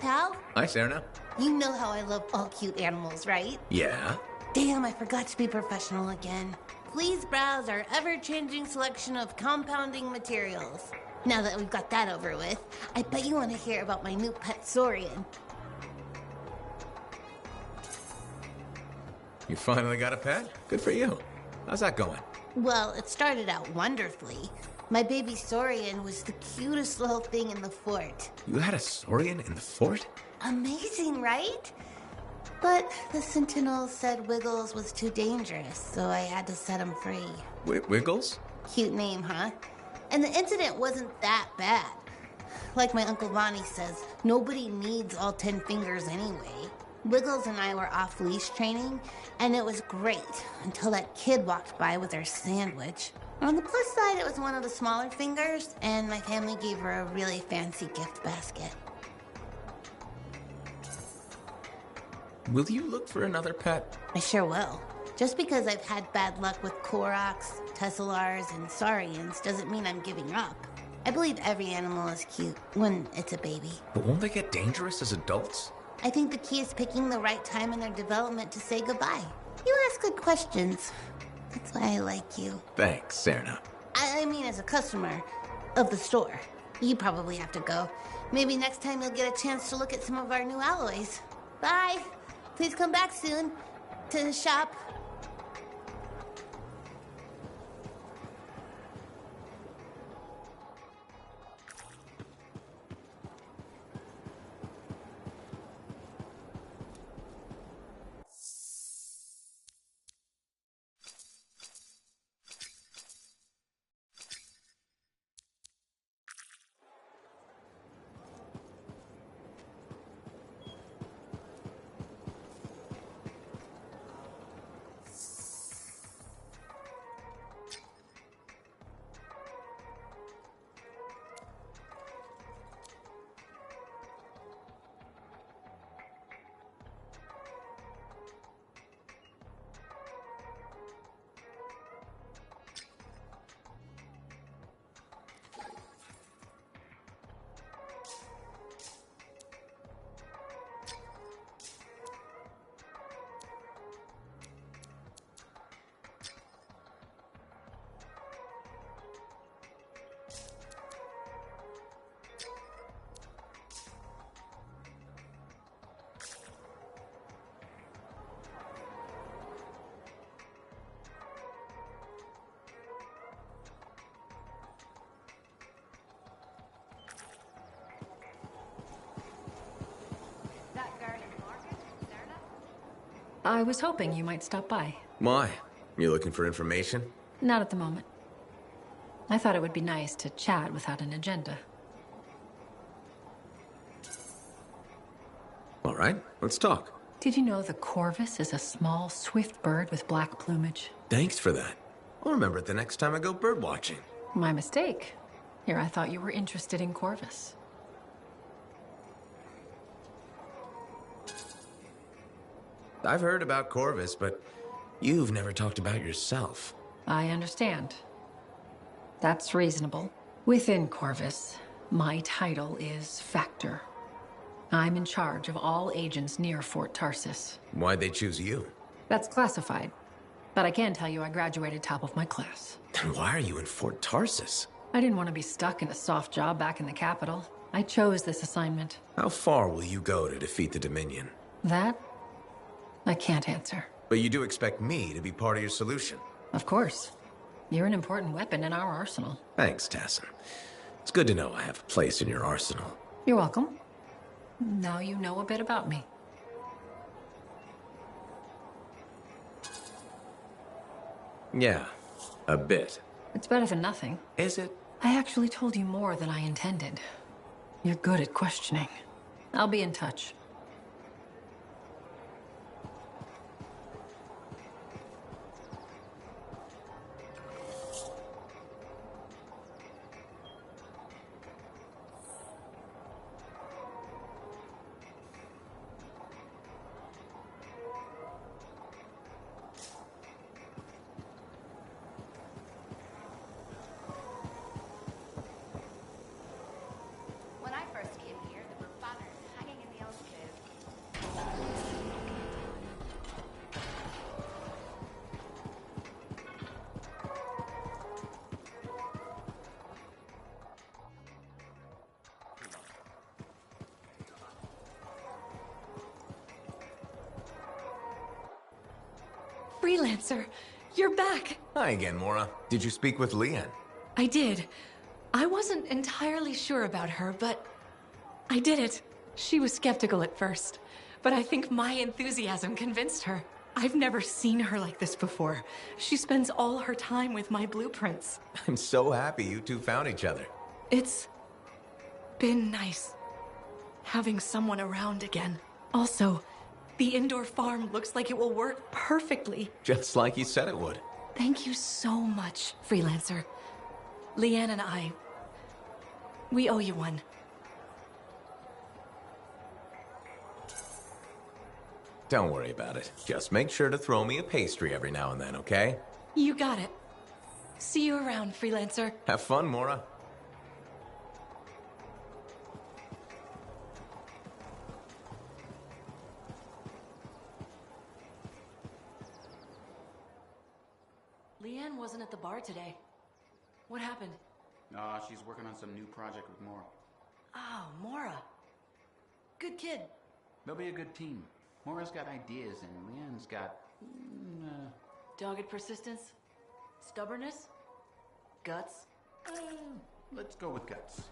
pal. Hi, Serena. You know how I love all cute animals, right? Yeah? Damn, I forgot to be professional again. Please browse our ever-changing selection of compounding materials. Now that we've got that over with, I bet you want to hear about my new pet Saurian. You finally got a pet? Good for you. How's that going? Well, it started out wonderfully. My baby Saurian was the cutest little thing in the fort. You had a Saurian in the fort? Amazing, right? But the Sentinels said Wiggles was too dangerous, so I had to set him free. Wiggles? Cute name, huh? And the incident wasn't that bad. Like my Uncle Bonnie says, nobody needs all 10 fingers anyway. Wiggles and I were off-leash training, and it was great until that kid walked by with her sandwich. On the plus side, it was one of the smaller fingers, and my family gave her a really fancy gift basket. Will you look for another pet? I sure will. Just because I've had bad luck with Koroks, Tesselars, and Saurians doesn't mean I'm giving up. I believe every animal is cute when it's a baby. But won't they get dangerous as adults? I think the key is picking the right time in their development to say goodbye. You ask good questions. That's why I like you. Thanks, Serena. I mean as a customer of the store. You probably have to go. Maybe next time you'll get a chance to look at some of our new alloys. Bye. Please come back soon to the shop. I was hoping you might stop by. Why? You looking for information? Not at the moment. I thought it would be nice to chat without an agenda. All right, let's talk. Did you know the corvus is a small, swift bird with black plumage? Thanks for that. I'll remember it the next time I go bird watching. My mistake. Here, I thought you were interested in corvus. I've heard about Corvus, but you've never talked about yourself. I understand. That's reasonable. Within Corvus, my title is Factor. I'm in charge of all agents near Fort Tarsis. Why'd they choose you? That's classified. But I can tell you I graduated top of my class. Then why are you in Fort Tarsis? I didn't want to be stuck in a soft job back in the capital. I chose this assignment. How far will you go to defeat the Dominion? That, I can't answer. But you do expect me to be part of your solution? Of course. You're an important weapon in our arsenal. Thanks, Tassin. It's good to know I have a place in your arsenal. You're welcome. Now you know a bit about me. Yeah, a bit. It's better than nothing. Is it? I actually told you more than I intended. You're good at questioning. I'll be in touch. When I first came here, there were banners hanging in the Freelancer, you're back. Hi again, Mora. Did you speak with Leanne? I did. I wasn't entirely sure about her, but I did it. She was skeptical at first, but I think my enthusiasm convinced her. I've never seen her like this before. She spends all her time with my blueprints. I'm so happy you two found each other. It's been nice having someone around again. Also, the indoor farm looks like it will work perfectly. Just like you said it would. Thank you so much, Freelancer. Leanne and I, we owe you one. Don't worry about it. Just make sure to throw me a pastry every now and then, okay? You got it. See you around, Freelancer. Have fun, Mora. Leanne wasn't at the bar today. What happened? She's working on some new project with Mora. Oh, Mora. Good kid. They'll be a good team. Mora's got ideas, and Leanne's got... Dogged persistence? Stubbornness? Guts? Let's go with guts.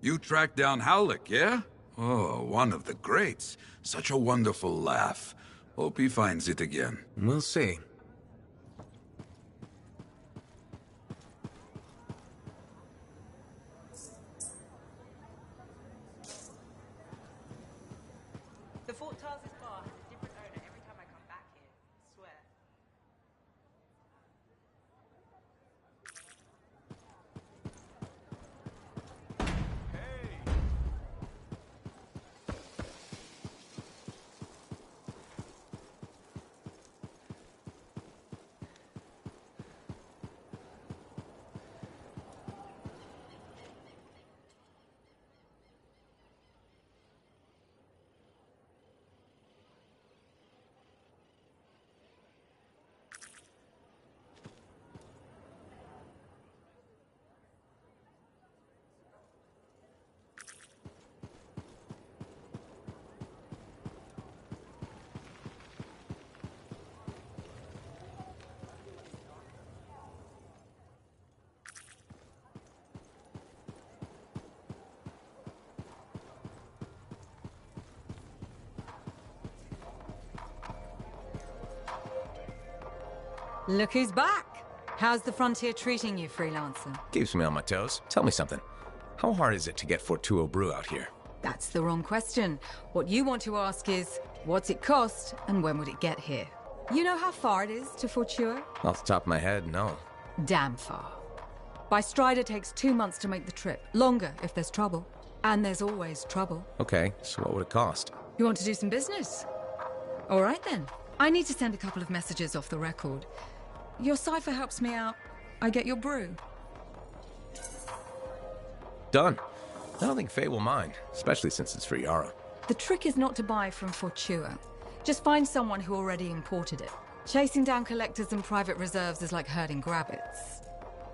You tracked down Howlick, yeah? Oh, one of the greats. Such a wonderful laugh. Hope he finds it again. We'll see. The Fort Tarsis bar has a different owner every time I come back here. I swear. Look who's back! How's the frontier treating you, Freelancer? Keeps me on my toes. Tell me something. How hard is it to get Fortuo brew out here? That's the wrong question. What you want to ask is, what's it cost and when would it get here? You know how far it is to Fortua? Off the top of my head, no. Damn far. By stride, it takes 2 months to make the trip. Longer if there's trouble. And there's always trouble. Okay, so what would it cost? You want to do some business? All right then. I need to send a couple of messages off the record. Your cipher helps me out. I get your brew. Done. I don't think Faye will mind, especially since it's for Yara. The trick is not to buy from Fortua. Just find someone who already imported it. Chasing down collectors and private reserves is like herding rabbits.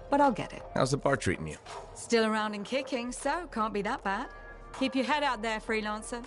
But I'll get it. How's the bar treating you? Still around and kicking, so can't be that bad. Keep your head out there, Freelancer.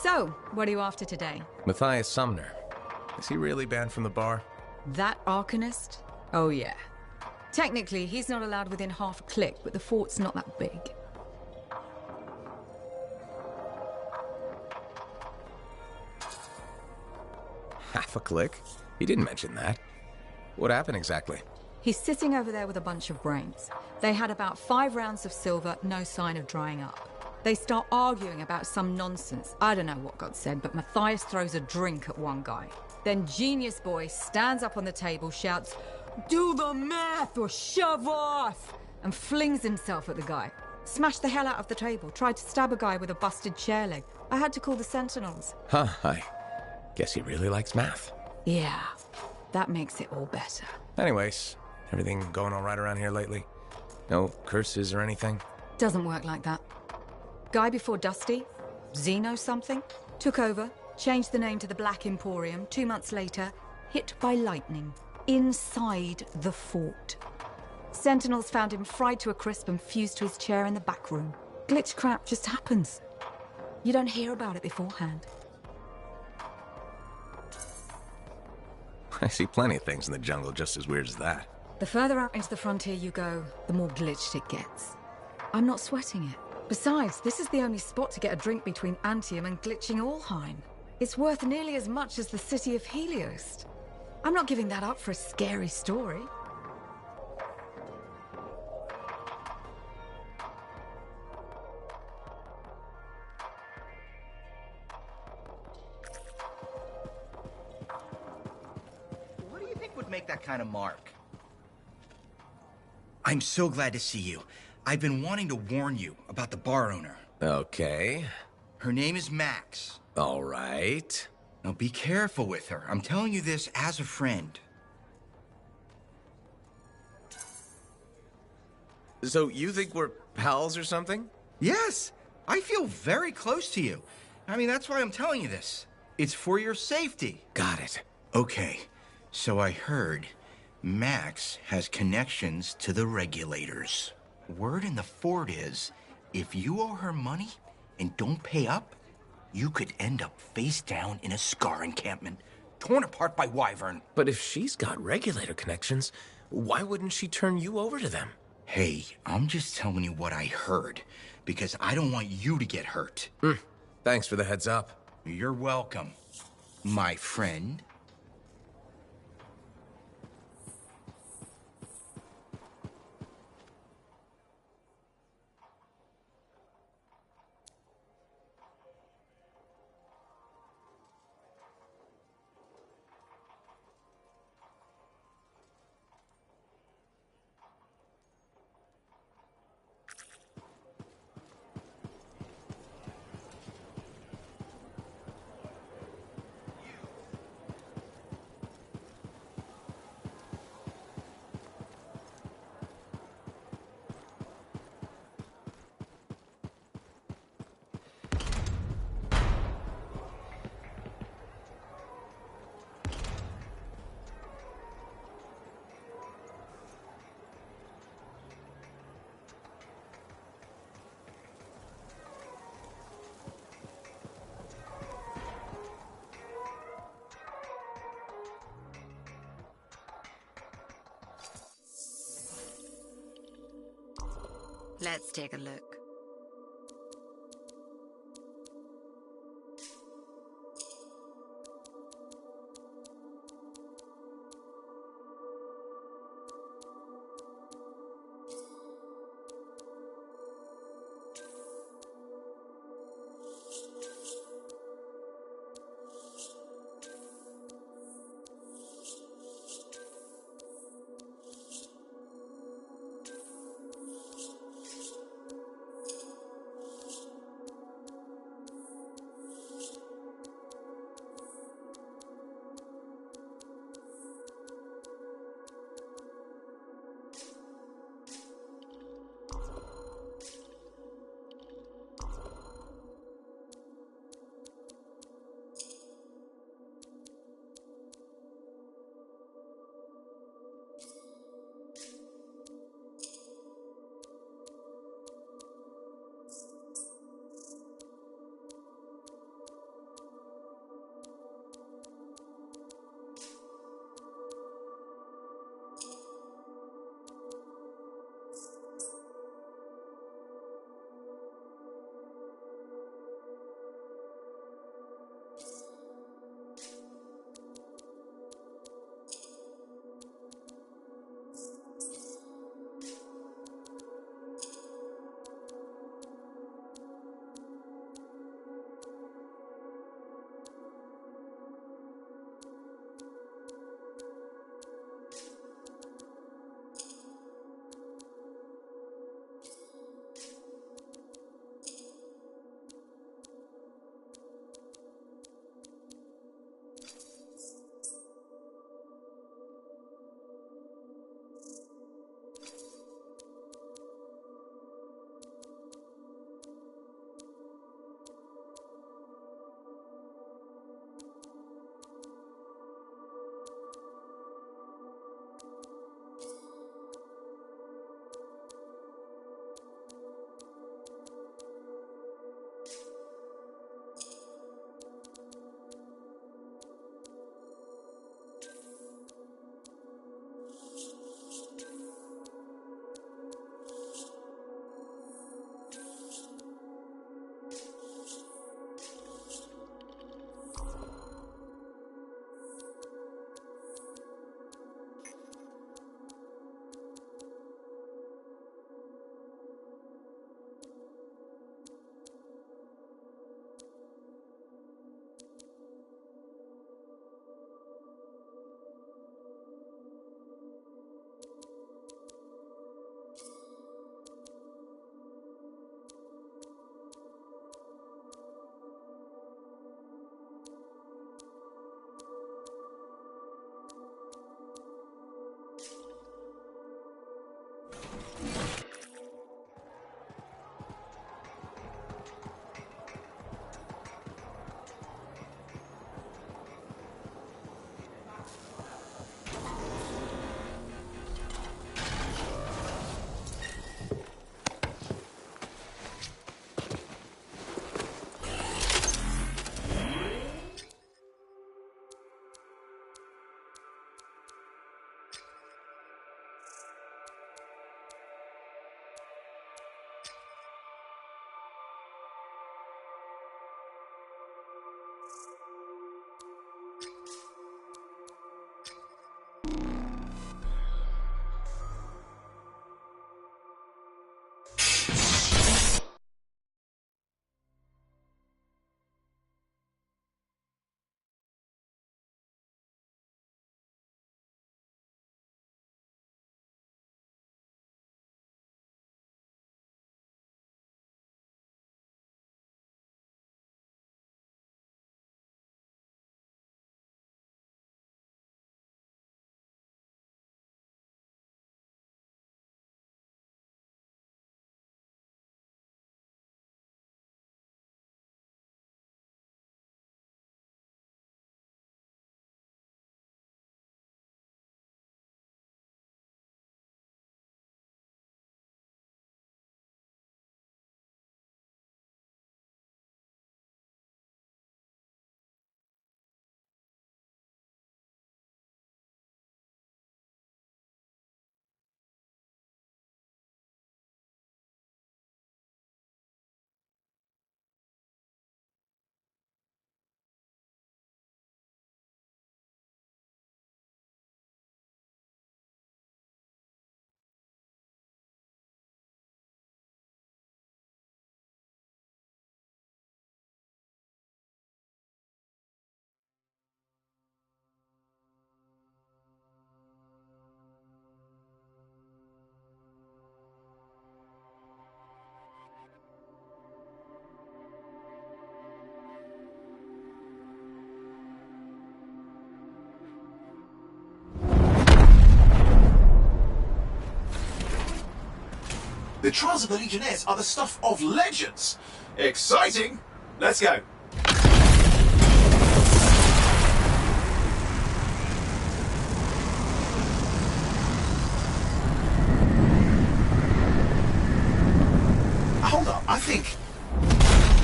So, what are you after today? Matthias Sumner. Is he really banned from the bar? That Arcanist? Oh yeah. Technically, he's not allowed within half a click, but the fort's not that big. Half a click? He didn't mention that. What happened exactly? He's sitting over there with a bunch of brains. They had about 5 rounds of silver, no sign of drying up. They start arguing about some nonsense. I don't know what got said, but Matthias throws a drink at one guy. Then Genius Boy stands up on the table, shouts, "Do the math or shove off!" and flings himself at the guy. Smashed the hell out of the table, tried to stab a guy with a busted chair leg. I had to call the Sentinels. Huh, I guess he really likes math. Yeah, that makes it all better. Anyways, everything going all right around here lately? No curses or anything? Doesn't work like that. Guy before Dusty, Zeno something, took over, changed the name to the Black Emporium. 2 months later, hit by lightning, inside the fort. Sentinels found him fried to a crisp and fused to his chair in the back room. Glitch crap just happens. You don't hear about it beforehand. I see plenty of things in the jungle just as weird as that. The further out into the frontier you go, the more glitched it gets. I'm not sweating it. Besides, this is the only spot to get a drink between Anthem and glitching Allheim. It's worth nearly as much as the city of Helios. I'm not giving that up for a scary story. What do you think would make that kind of mark? I'm so glad to see you. I've been wanting to warn you about the bar owner. Okay. Her name is Max. All right. Now be careful with her. I'm telling you this as a friend. So you think we're pals or something? Yes, I feel very close to you. I mean, that's why I'm telling you this. It's for your safety. Got it. Okay, so I heard Max has connections to the regulators. Word in the fort is, if you owe her money and don't pay up, you could end up face down in a Scar encampment, torn apart by Wyvern. But if she's got regulator connections, why wouldn't she turn you over to them? Hey, I'm just telling you what I heard, because I don't want you to get hurt. Thanks for the heads up. You're welcome, my friend. Let's take a look. trials of the Legionnaires are the stuff of legends. Exciting! Let's go. Hold up, I think...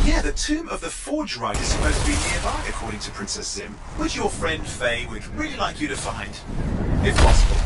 Yeah, the tomb of the Forge Rite is supposed to be nearby, according to Princess Zim, which your friend Faye would really like you to find, if possible.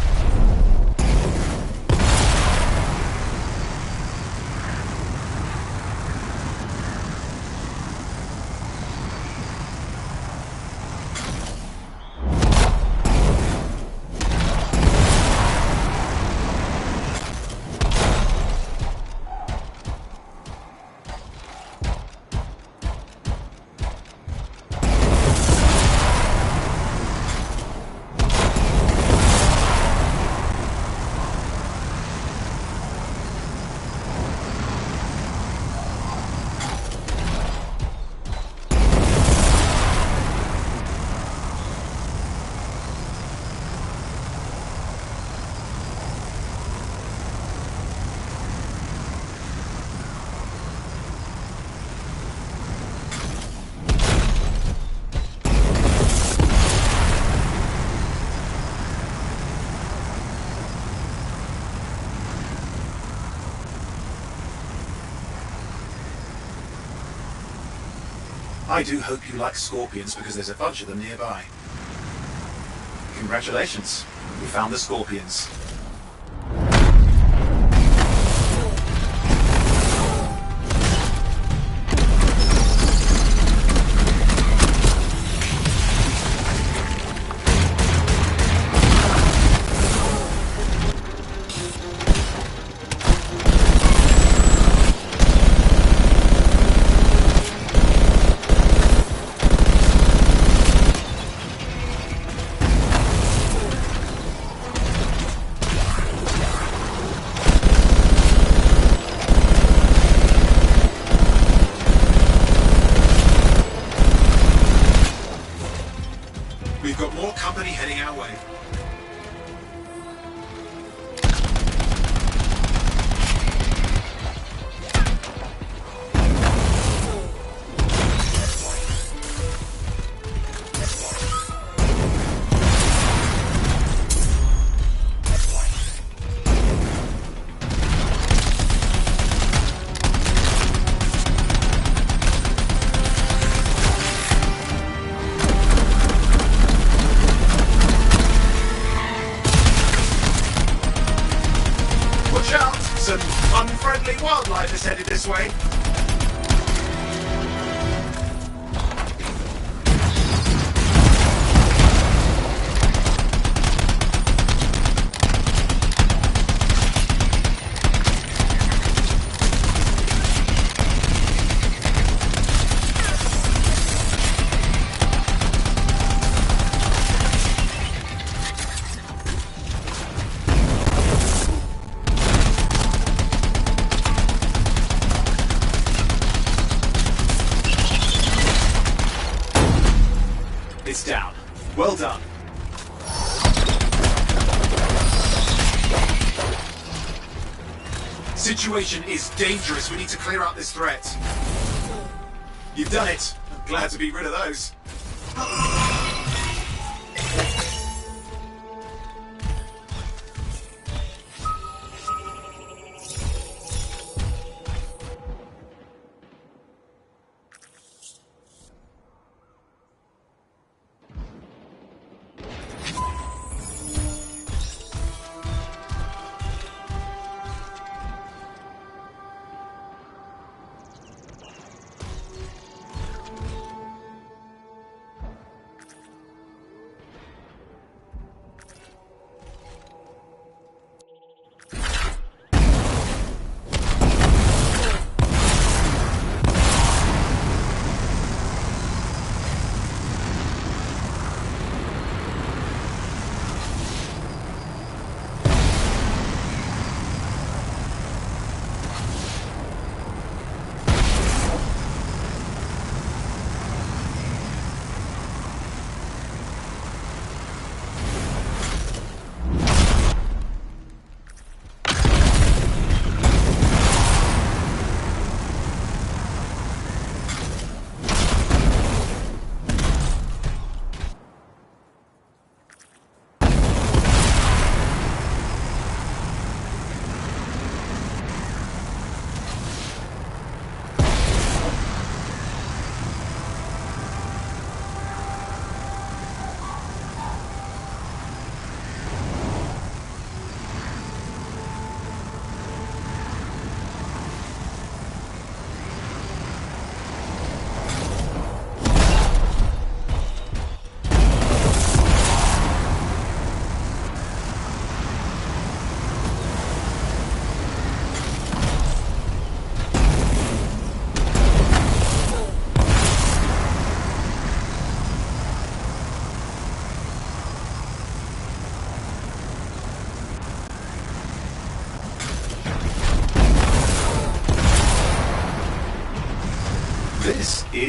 I do hope you like scorpions because there's a bunch of them nearby. Congratulations, we found the scorpions. We've got more company heading our way. Watch out! Some unfriendly wildlife is headed this way. It's down. Well done. Situation is dangerous. We need to clear out this threat. You've done it. I'm glad to be rid of those.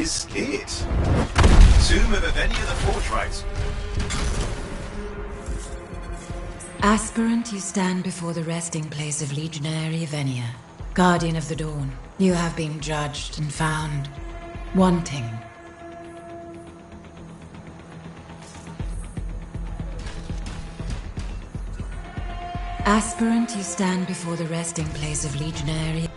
is it. Tomb of Avenia the Fortrite. Aspirant, you stand before the resting place of Legionary Avenia, Guardian of the Dawn. You have been judged and found wanting. Aspirant, you stand before the resting place of Legionary.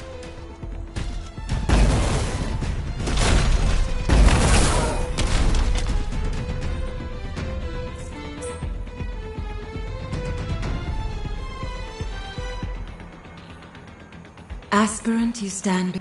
Aspirant, you stand be-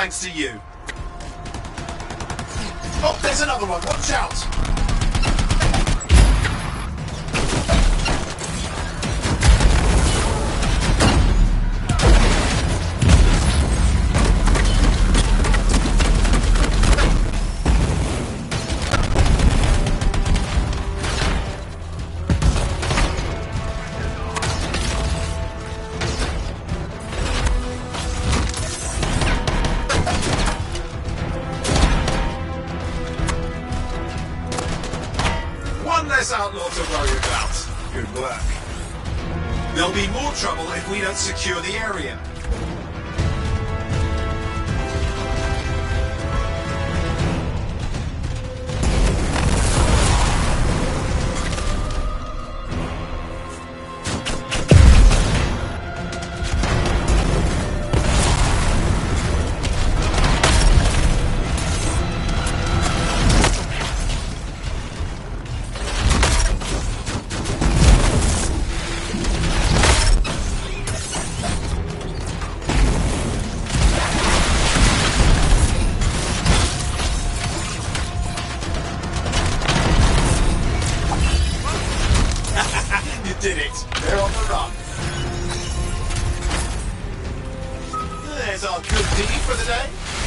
thanks to you. Oh, there's another one. Watch out. Less outlaw to worry about. Good work. There'll be more trouble if we don't secure the area. Did it. They're on the run. There's our good deed for the day.